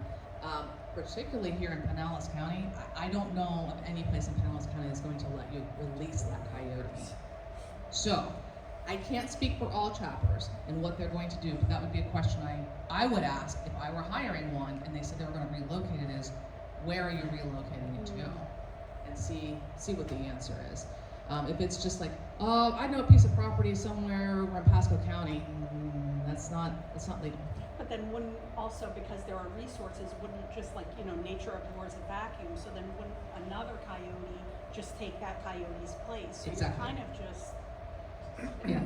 particularly here in Pinellas County, I don't know of any place in Pinellas County that's going to let you release that coyote. So I can't speak for all trappers and what they're going to do, but that would be a question I would ask if I were hiring one and they said they were going to relocate it is, where are you relocating it to? And see what the answer is. If it's just like, oh, I know a piece of property somewhere over in Pasco County, that's not legal. But then wouldn't also, because there are resources, wouldn't just like, nature abhors a vacuum, so then wouldn't another coyote just take that coyote's place? So Exactly. You're kind of just, Yeah,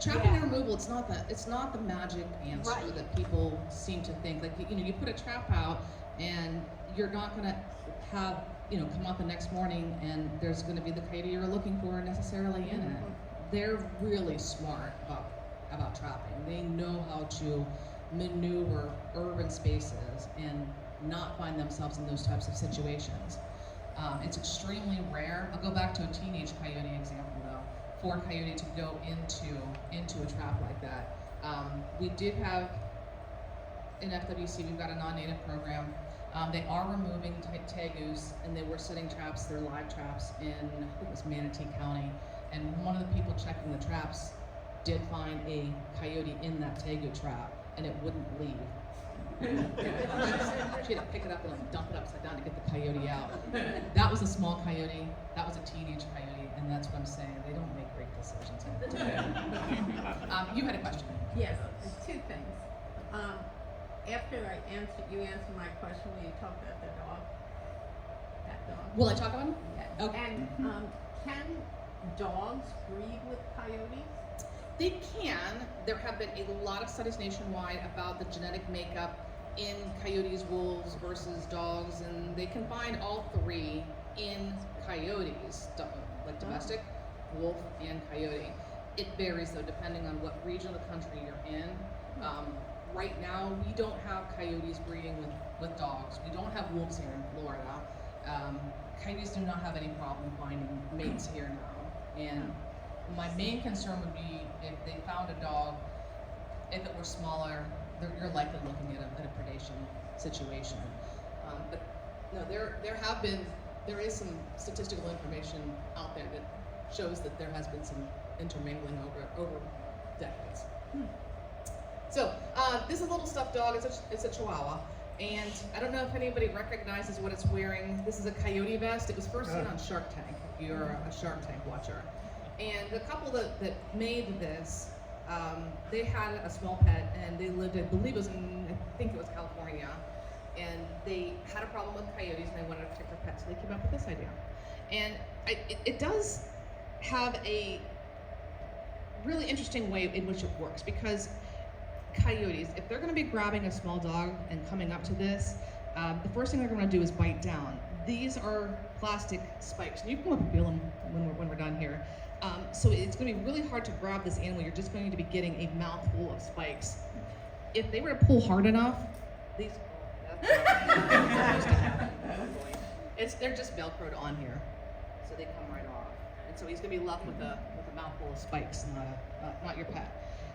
trapping Yeah. and removal. It's not the magic answer Right. that people seem to think. Like you put a trap out, and you're not gonna have come out the next morning and there's gonna be the coyote you're looking for necessarily in it. They're really smart about trapping. They know how to maneuver urban spaces and not find themselves in those types of situations. It's extremely rare. I'll go back to a teenage coyote example though. For a coyote to go into a trap like that. We did have in FWC, we've got a non-native program. They are removing tegus, and they were setting traps, they're live traps in, I think it was Manatee County, and one of the people checking the traps did find a coyote in that tegu trap, and it wouldn't leave. She had to pick it up and like dump it upside down to get the coyote out. That was a small coyote, that was a teenage coyote, and that's what I'm saying, they don't make great decisions. You had a question. Yes, two things. After you answer my question, will you talk about the dog? That dog? Will I talk about him? Yeah. Okay. And can dogs breed with coyotes? They can. There have been a lot of studies nationwide about the genetic makeup in coyotes, wolves versus dogs, and they can find all three in coyotes, like domestic, wolf, and coyote. It varies though, depending on what region of the country you're in. Right now, we don't have coyotes breeding with dogs. We don't have wolves here in Florida. Coyotes do not have any problem finding mates here now. And my main concern would be if they found a dog, if it were smaller, you're likely looking at a predation situation. But no, there is some statistical information out there that shows that there has been some intermingling over decades. So this is a little stuffed dog. It's a Chihuahua, and I don't know if anybody recognizes what it's wearing. This is a coyote vest. It was first seen on Shark Tank. If you're a Shark Tank watcher, and the couple that made this, they had a small pet, and they lived, I believe it was I think it was California, and they had a problem with coyotes, and they wanted to protect their pets, so they came up with this idea, and it does have a really interesting way in which it works because coyotes, if they're going to be grabbing a small dog and coming up to this, the first thing they're going to do is bite down. These are plastic spikes, and you can come up and feel them when we're done here. So it's going to be really hard to grab this animal. You're just going to be getting a mouthful of spikes. if they were to pull hard enough, these, they're just Velcroed on here, so they come right off. And so he's gonna be left with a mouthful of spikes, not your pet.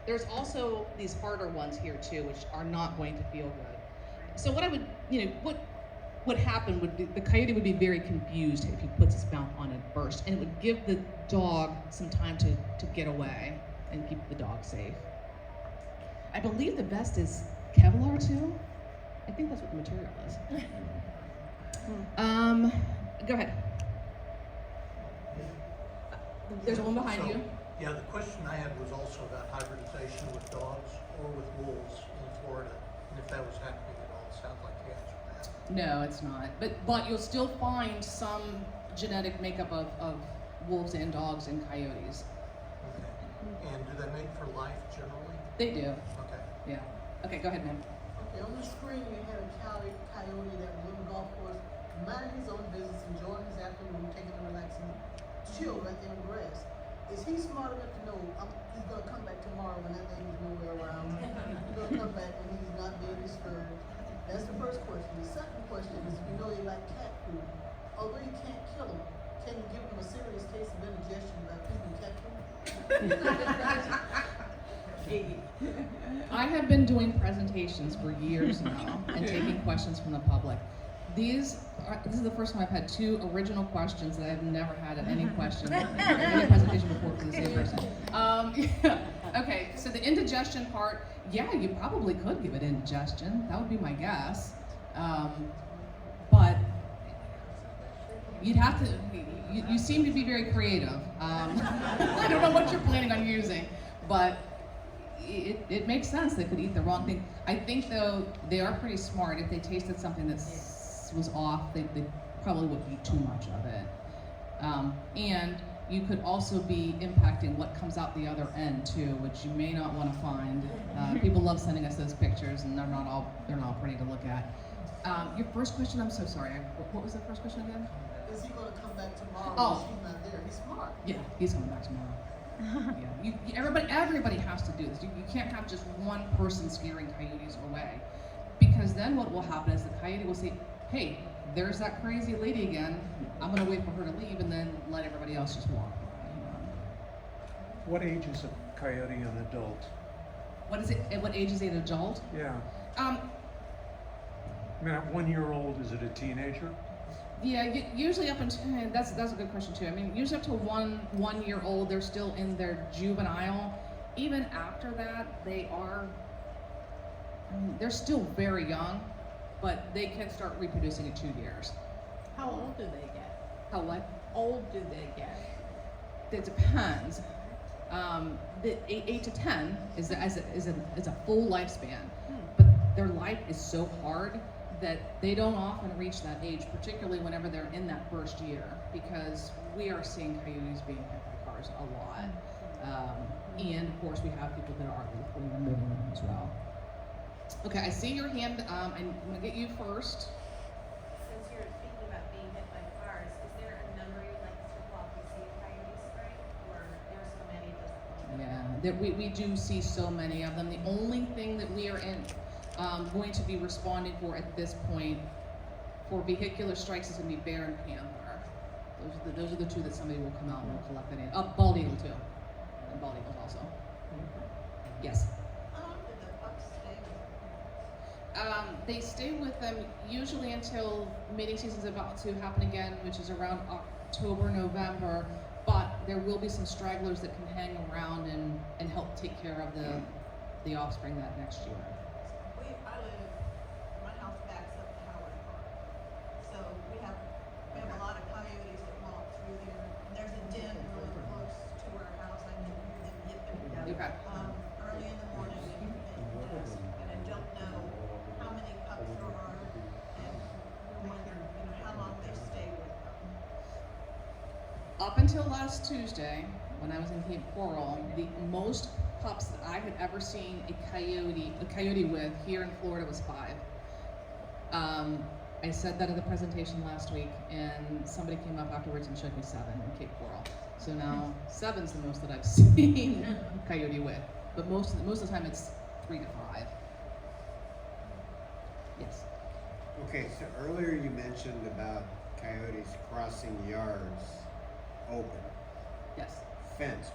There's also these harder ones here too, which are not going to feel good. So what I would, what happened would be, the coyote would be very confused if he puts his mouth on it first, and it would give the dog some time to get away and keep the dog safe. I believe the vest is Kevlar too. I think that's what the material is. Go ahead. There's one behind you. Yeah, the question I had was also about hybridization with dogs or with wolves in Florida, and if that was happening at all. It sounds like the answer to that. No, it's not. But you'll still find some genetic makeup of wolves and dogs and coyotes. Okay. And do they mate for life generally? They do. Okay. Yeah. Okay, go ahead, ma'am. Okay, on the screen you had a coyote that was on the golf course, minding his own business, enjoying his afternoon, taking a relaxing chill right there in the grass. Is he smart enough to know he's gonna come back tomorrow when that lady's nowhere around? He's gonna come back and he's not being disturbed. That's the first question. The second question is, we know they like cat food. Although you can't kill them, can you give them a serious case of indigestion by feeding cat food? I have been doing presentations for years now and taking questions from the public. This is the first time I've had two original questions that I've never had at any question, any presentation before for the same person. Okay, so the indigestion part, yeah, you probably could give it indigestion. That would be my guess. But you'd have to, you seem to be very creative. I don't know what you're planning on using, but it makes sense. They could eat the wrong thing. I think though, they are pretty smart. If they tasted something that was off, they probably wouldn't eat too much of it. And you could also be impacting what comes out the other end too, which you may not want to find. People love sending us those pictures, and they're not all pretty to look at. Your first question, I'm so sorry. What was the first question again? Is he gonna come back tomorrow Oh. when she's not there? He's smart. Yeah, he's coming back tomorrow. Yeah, everybody has to do this. You can't have just one person scaring coyotes away, because then what will happen is the coyote will say, "Hey, there's that crazy lady again. I'm gonna wait for her to leave and then let everybody else just walk by." What age is a coyote an adult? What is it? At what age is it an adult? Yeah. I mean, at 1 year old, is it a teenager? Yeah, usually up until, that's a good question too. I mean, usually up to one year old, they're still in their juvenile. Even after that, they're still very young, but they can start reproducing at 2 years. How old do they get? How what? Old do they get? It depends. The 8 to 10 is a full lifespan, but their life is so hard that they don't often reach that age, particularly whenever they're in that first year, because we are seeing coyotes being hit by cars a lot. And of course we have people that are lethally removing them as well. Okay, I see your hand. I'm gonna get you first. Since you're speaking about being hit by cars, is there a number you'd like us to call if we see a coyote spray? Or there are so many it doesn't matter? Yeah, we do see so many of them. The only thing that we are going to be responding for at this point for vehicular strikes is going to be bear and panther. Those are the two that somebody will come out and will collect that in. Bald eagle too, and bald eagles also. Yes. How long did the pups stay with their parents? They stay with them usually until mating season's about to happen again, which is around October, November. But there will be some stragglers that can hang around and help take care of the offspring that next year. My house backs up to Howard Park. So we have a lot of coyotes that walk through there. There's a den really close to our house. I can hear them yipping. Okay. Early in the morning and dusk. And I don't know how many pups there are and how long they stay with them. Up until last Tuesday, when I was in Cape Coral, the most pups that I had ever seen a coyote with here in Florida was 5. I said that at the presentation last week, and somebody came up afterwards and showed me 7 in Cape Coral. So now 7's the most that I've seen coyote with, but most of the time it's 3 to 5. Yes. Okay, so earlier you mentioned about coyotes crossing yards open. Yes. Fenced,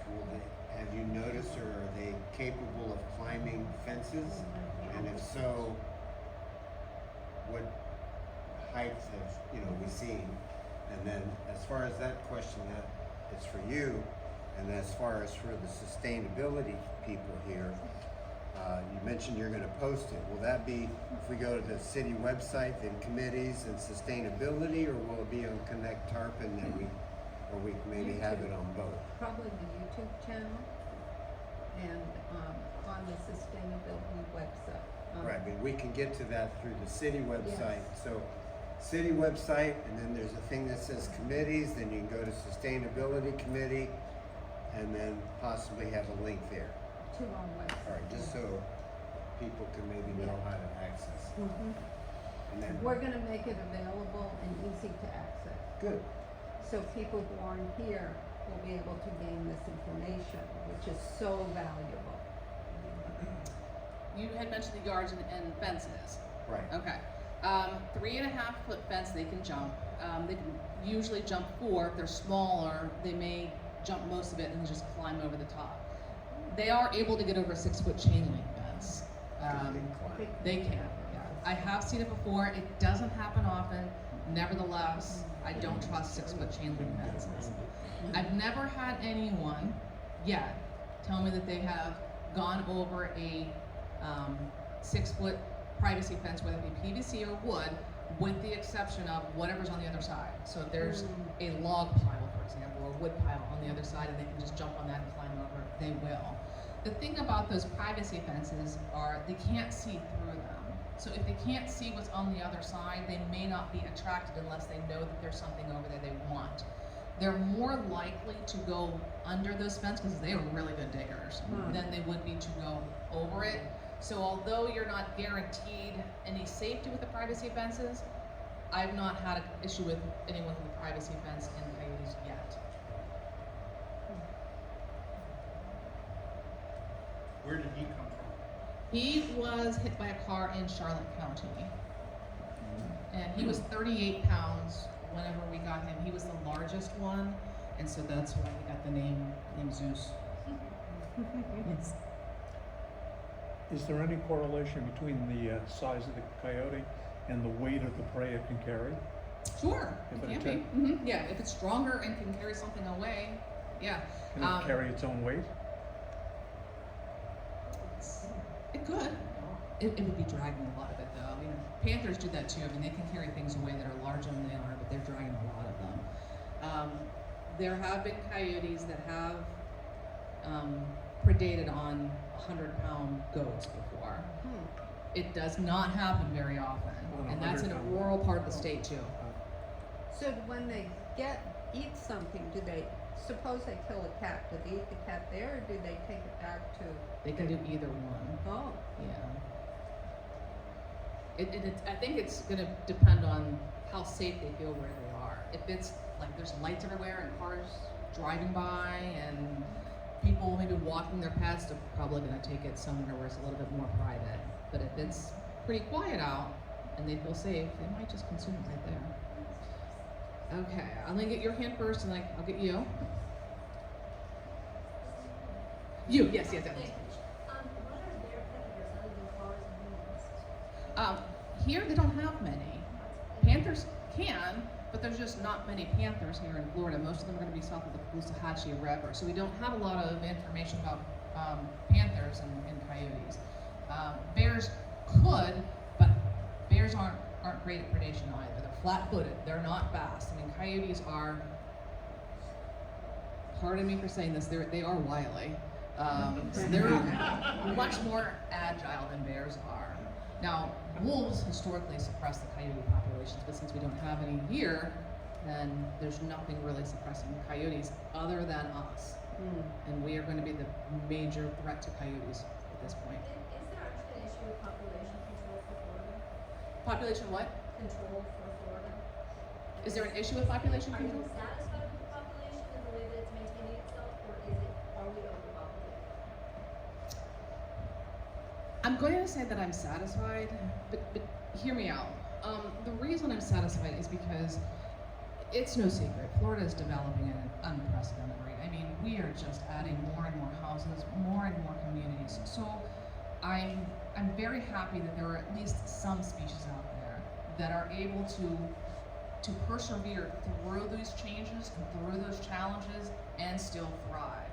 have you noticed, or are they capable of climbing fences? And if so, what heights have, we seen? And then as far as that question, that is for you, and as far as for the sustainability people here, you mentioned you're gonna post it. Will that be, if we go to the city website, then committees and sustainability, or will it be on Connect Tarpon that or we can maybe have it on both? Probably the YouTube channel and on the sustainability website. Right, but we can get to that through the city website. Yes. So, city website, and then there's a thing that says committees, then you can go to sustainability committee, and then possibly have a link there. To our website. All right, just so people can maybe know how to access. Mhm. And then, We're gonna make it available and easy to access. good. So people who aren't here will be able to gain this information, which is so valuable. You had mentioned the yards and fences. Right. Okay. 3.5-foot fence they can jump. They can usually jump 4. If they're smaller, they may jump most of it and just climb over the top. They are able to get over a 6-foot chain link fence. They can. Yeah. I have seen it before. It doesn't happen often. Nevertheless, I don't trust 6-foot chain link fences. I've never had anyone yet tell me that they have gone over a 6-foot privacy fence, whether it be PVC or wood, with the exception of whatever's on the other side. So if there's a log pile, for example, or a wood pile on the other side, and they can just jump on that and climb over, they will. The thing about those privacy fences are they can't see through them. So if they can't see what's on the other side, they may not be attracted unless they know that there's something over there they want. They're more likely to go under those fences because they are really good diggers than they would be to go over it. So although you're not guaranteed any safety with the privacy fences, I've not had an issue with anyone with a privacy fence in Coyotes yet. Where did he come from? He was hit by a car in Charlotte County. And he was 38 pounds whenever we got him. He was the largest one, and so that's why he got the name Zeus. Yes. Is there any correlation between the size of the coyote and the weight of the prey it can carry? Sure, If it it can be. Yeah, if it's stronger and can carry something away, yeah. Can it carry its own weight? It could. It would be dragging a lot of it though. I mean, panthers do that too. I mean, they can carry things away that are larger than they are, but they're dragging a lot of them. There have been coyotes that have predated on 100-pound goats before. It does not happen very often, and that's in a rural part of the state too. So when they eat something, do they, suppose they kill a cat, do they eat the cat there, or do they take it back to? They can do either one. Oh. Yeah. I think it's gonna depend on how safe they feel where they are. If it's like there's lights everywhere and cars driving by and people maybe walking their pets, they're probably gonna take it somewhere where it's a little bit more private. But if it's pretty quiet out and they feel safe, they might just consume it right there. Okay, I'm gonna get your hand first, and I'll get you. You, yes. What are their predators other than cars and humans? Here they don't have many. Panthers can, but there's just not many panthers here in Florida. Most of them are going to be south of the Caloosahatchee River, so we don't have a lot of information about panthers and coyotes. Bears could, but bears aren't great at predation either. They're flat-footed. They're not fast. I mean, coyotes are. Pardon me for saying this. They are wily. So they're much more agile than bears are. Now, wolves historically suppress the coyote populations, but since we don't have any here, then there's nothing really suppressing coyotes other than us. And we are going to be the major threat to coyotes at this point. Is there actually an issue with population control for Florida? Population what? Control for Florida? Is there an issue with population Are control? you satisfied with the population and the way that it's maintaining itself, or are we overpopulated? I'm I'm going to say that I'm satisfied, but hear me out. The reason I'm satisfied is because it's no secret, Florida is developing at an unprecedented rate. I mean, we are just adding more and more houses, more and more communities. So I'm very happy that there are at least some species out there that are able to persevere through these changes and through those challenges and still thrive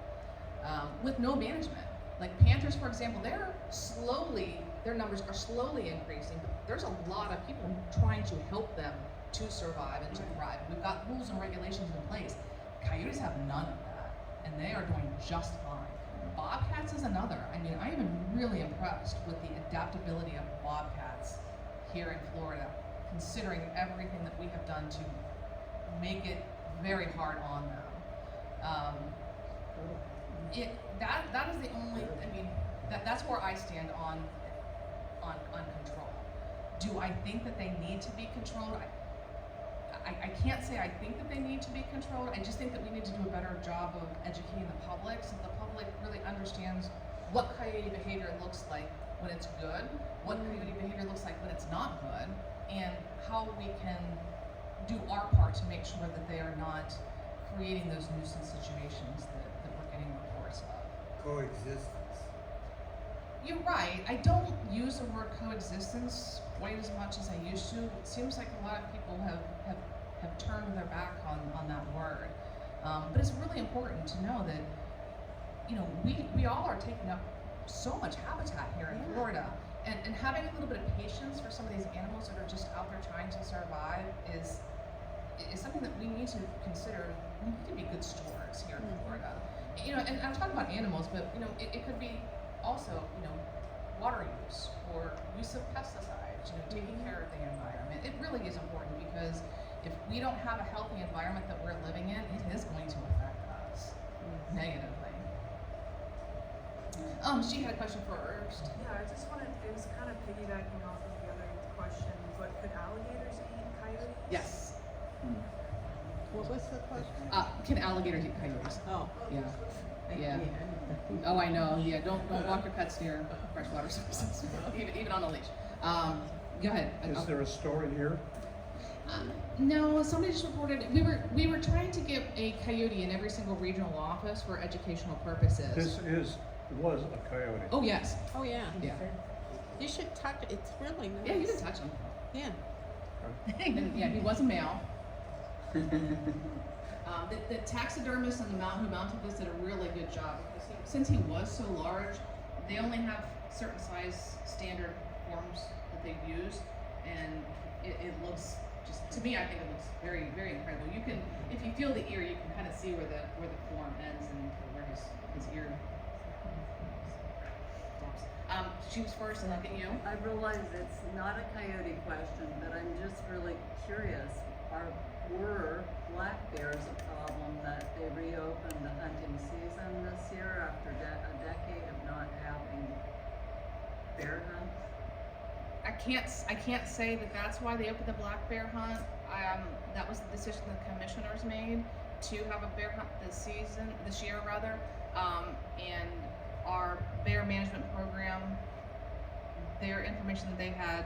with no management. Like panthers, for example, their numbers are slowly increasing, but there's a lot of people trying to help them to survive and to thrive. We've got rules and regulations in place. Coyotes have none of that, and they are doing just fine. Bobcats is another. I mean, I am really impressed with the adaptability of bobcats here in Florida, considering everything that we have done to make it very hard on them. That is the only, I mean, that's where I stand on control. Do I think that they need to be controlled? I can't say I think that they need to be controlled. I just think that we need to do a better job of educating the public so the public really understands what coyote behavior looks like when it's good, what coyote behavior looks like when it's not good, and how we can do our part to make sure that they are not creating those nuisance situations that we're getting reports of. Coexistence. You're right. I don't use the word coexistence quite as much as I used to. It seems like a lot of people have turned their back on that word. But it's really important to know that, you know, we all are taking up so much habitat here in Florida. And having a little bit of patience for some of these animals that are just out there trying to survive is something that we need to consider. We need to be good stewards here in Florida. You know, and I'm talking about animals, but you know, it could be also, you know, water use or use of pesticides, you know, taking care of the environment. It really is important because if we don't have a healthy environment that we're living in, it is going to affect us negatively. She had a question first. Yeah, I just wanted, it was kind of piggybacking off of the other question, but could alligators eat coyotes? Yes. What was the question? Can alligators eat coyotes? Oh. Yeah. Yeah. Oh, I know. Yeah. Don't walk your pets near freshwater sources, even on a leash. Go ahead. Is there a story here? No, somebody just reported we were trying to get a coyote in every single regional office for educational purposes. This was a coyote. Oh yes. Oh, yeah. Yeah. You should touch it. It's really nice. Yeah, you can touch him. Yeah. And, yeah, he was a male. The taxidermist and who mounted this did a really good job because since he was so large, they only have certain size standard forms that they use, and it looks just, to me, I think it looks very, very incredible. You can, if you feel the ear, you can kind of see where the form ends and where his ear stops. She was first, and I'll get you. I realize it's not a coyote question, but I'm just really curious. Were black bears a problem that they reopened the hunting season this year after a decade of not having bear hunts? I can't say that that's why they opened the black bear hunt. That was the decision the commissioners made to have a bear hunt this year rather. And our bear management program, their information that they had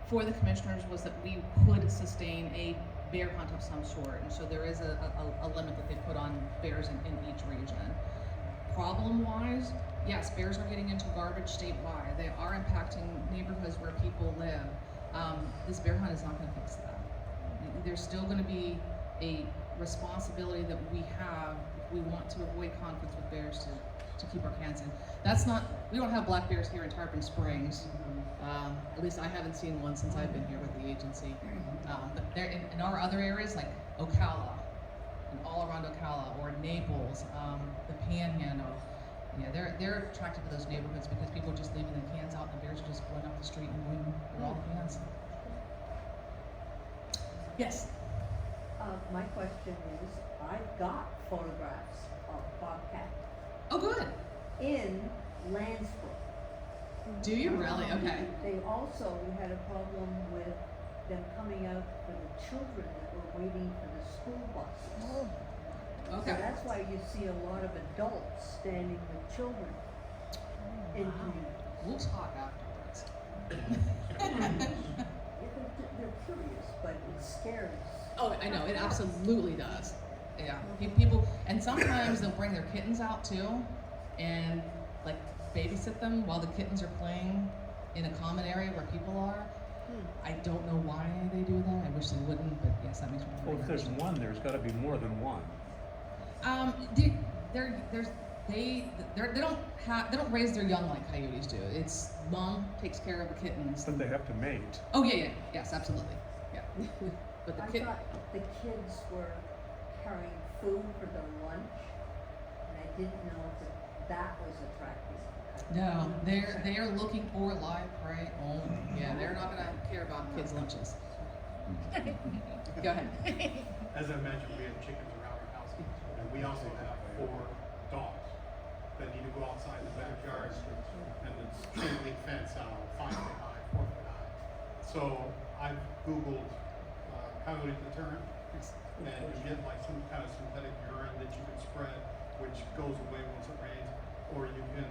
for the commissioners was that we could sustain a bear hunt of some sort, and so there is a limit that they put on bears in each region. Problem-wise, yes, bears are getting into garbage statewide. They are impacting neighborhoods where people live. This bear hunt is not going to fix that. There's still going to be a responsibility that we have if we want to avoid conflicts with bears to keep our cans in. We don't have black bears here in Tarpon Springs. At least I haven't seen one since I've been here with the agency. But there in our other areas like Ocala and all around Ocala or Naples, the Panhandle, yeah, they're attracted to those neighborhoods because people are just leaving the cans out and the bears are just going up the street and going through all the cans. Yes. My question is, I've got photographs of bobcat Oh, good. in Landsbrook. Do you really? Okay. They also had a problem with them coming out for the children that were waiting for the school buses. Okay. So that's why you see a lot of adults standing with children in communities. We'll talk afterwards. They're curious, but it scares. Oh, I know, it absolutely does. Yeah, people, and sometimes they'll bring their kittens out too, and like babysit them while the kittens are playing in a common area where people are. I don't know why they do that. I wish they wouldn't, but yes, that makes me Well, very if there's nervous. one, there's gotta be more than one. They don't raise their young like coyotes do. It's mom takes care of the kittens. But they have to mate. Oh yeah, yes, absolutely, yeah. But the I kid, thought the kids were carrying food for their lunch, and I didn't know if that was attractive. no, they are looking for live prey only. Yeah, they're not gonna care about kids' lunches. Go ahead. As I mentioned, we have chickens around our house, and we also have 4 dogs that need to go outside the backyard, and it's chain link fence, 5 foot high, 4 foot high. So I've Googled coyote deterrent, and you get like some kind of synthetic urine that you can spread, which goes away once it rains, or you can,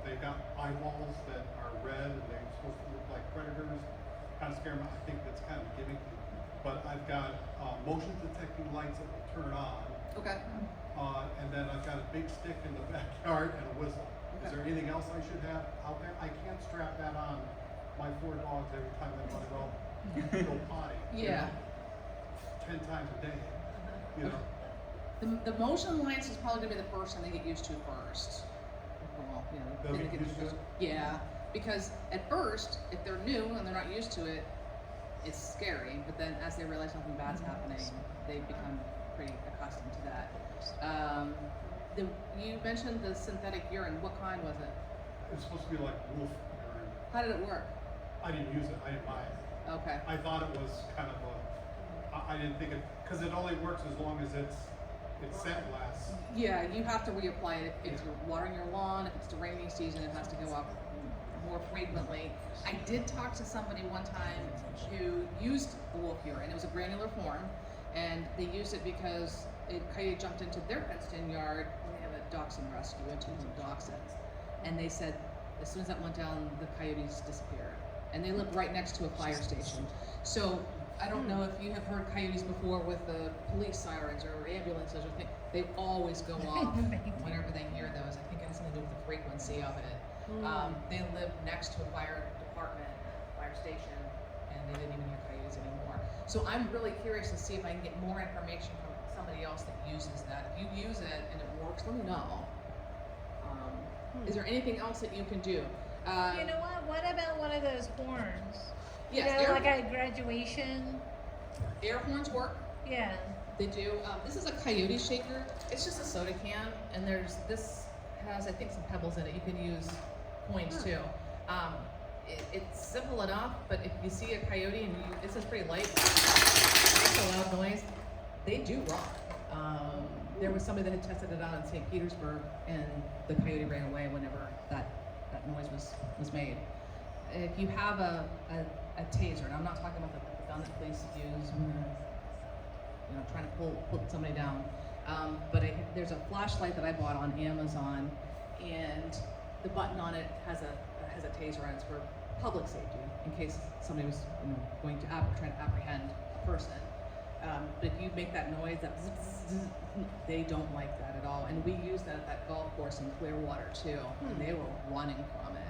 they've got eyeballs that are red, and they're supposed to look like predators, kind of scare them. I think that's kind of gimmicky. But I've got motion detecting lights that will turn on, Okay. and then I've got a big stick in the backyard and a whistle. Is there anything else I should have out there? I can't strap that on my 4 dogs every time they want to go potty. Yeah. 10 times a day, you know. The motion lights is probably gonna be the first thing they get used to first. Well, you know, They'll they get used to it? Yeah, because at first, if they're new and they're not used to it, it's scary. But then as they realize something bad's happening, they become pretty accustomed to that. You mentioned the synthetic urine. What kind was it? It's supposed to be like wolf urine. How did it work? I didn't use it, I didn't buy it. Okay. I thought it was kind of I didn't think it, because it only works as long as it's scent lasts. Yeah, you have to reapply it if you're watering your lawn. If it's the rainy season, it has to go up more frequently. I did talk to somebody one time who used the wolf urine. It was a granular form, and they used it because a coyote jumped into their fenced-in yard when they have a dachshund rescue, into some dachshunds. And they said as soon as that went down, the coyotes disappeared. And they live right next to a fire station. So I don't know if you have heard coyotes before with the police sirens or ambulances or things. They always go off whenever they hear those. I think it has something to do with the frequency of it. They live next to a fire department, fire station, and they didn't even hear coyotes anymore. So I'm really curious to see if I can get more information from somebody else that uses that. If you use it and it works, let me know. Is there anything else that you can do? You know what? What about one of those horns? Yes, You know, air like at graduation. Air horns work. Yeah. They do. This is a coyote shaker. It's just a soda can, and this has, I think, some pebbles in it. You can use coins too. It's simple enough, but if you see a coyote and it's just pretty light, makes a loud noise, they do rock. There was somebody that had tested it out in St. Petersburg, and the coyote ran away whenever that noise was made. If you have a taser, and I'm not talking about the gun that police use when they're trying to pull somebody down, but there's a flashlight that I bought on Amazon, and the button on it has a taser on it. It's for public safety in case somebody was going to trying to apprehend a person. But if you make that noise, that zzz, zzz, zzz, they don't like that at all. And we used that at that golf course in Clearwater too, and they were running from it.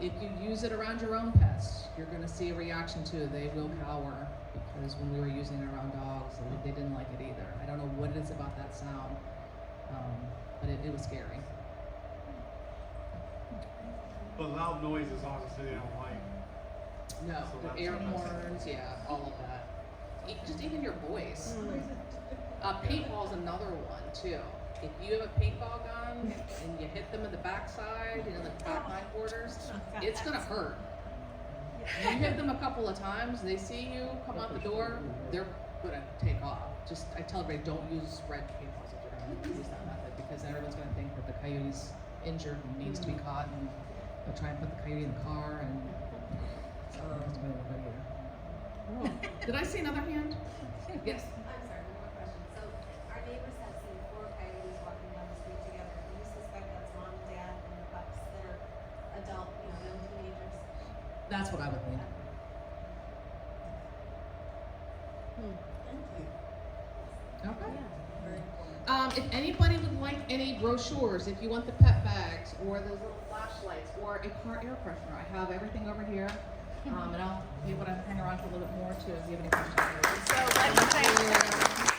If you use it around your own pets, you're going to see a reaction too. They will cower, because when we were using it around dogs, they didn't like it either. I don't know what it is about that sound, but it was scary. But loud noises, obviously, they don't like. No, So the that's air what I'm horns, yeah, all of that. Just even your voice. Paintball's another one too. If you have a paintball gun and you hit them in the backside, the back hindquarters, it's gonna hurt. You hit them a couple of times, they see you come out the door, they're gonna take off. I tell everybody, don't use red paintballs if you're gonna use that method, because then everyone's gonna think that the coyote's injured and needs to be caught, and they'll try and put the coyote in the car, and Did I see another hand? Yes. I'm sorry, one more question. So our neighbors have seen 4 coyotes walking down the street together. Do you suspect that's mom, dad, and the pups that are adult That's what I would think. Thank you. Okay. Very important. If anybody would like any brochures, if you want the pet bags or those little flashlights or a car air freshener, I have everything over here. And I'll be able to hang around for a little bit more too if you have any questions. So let's thank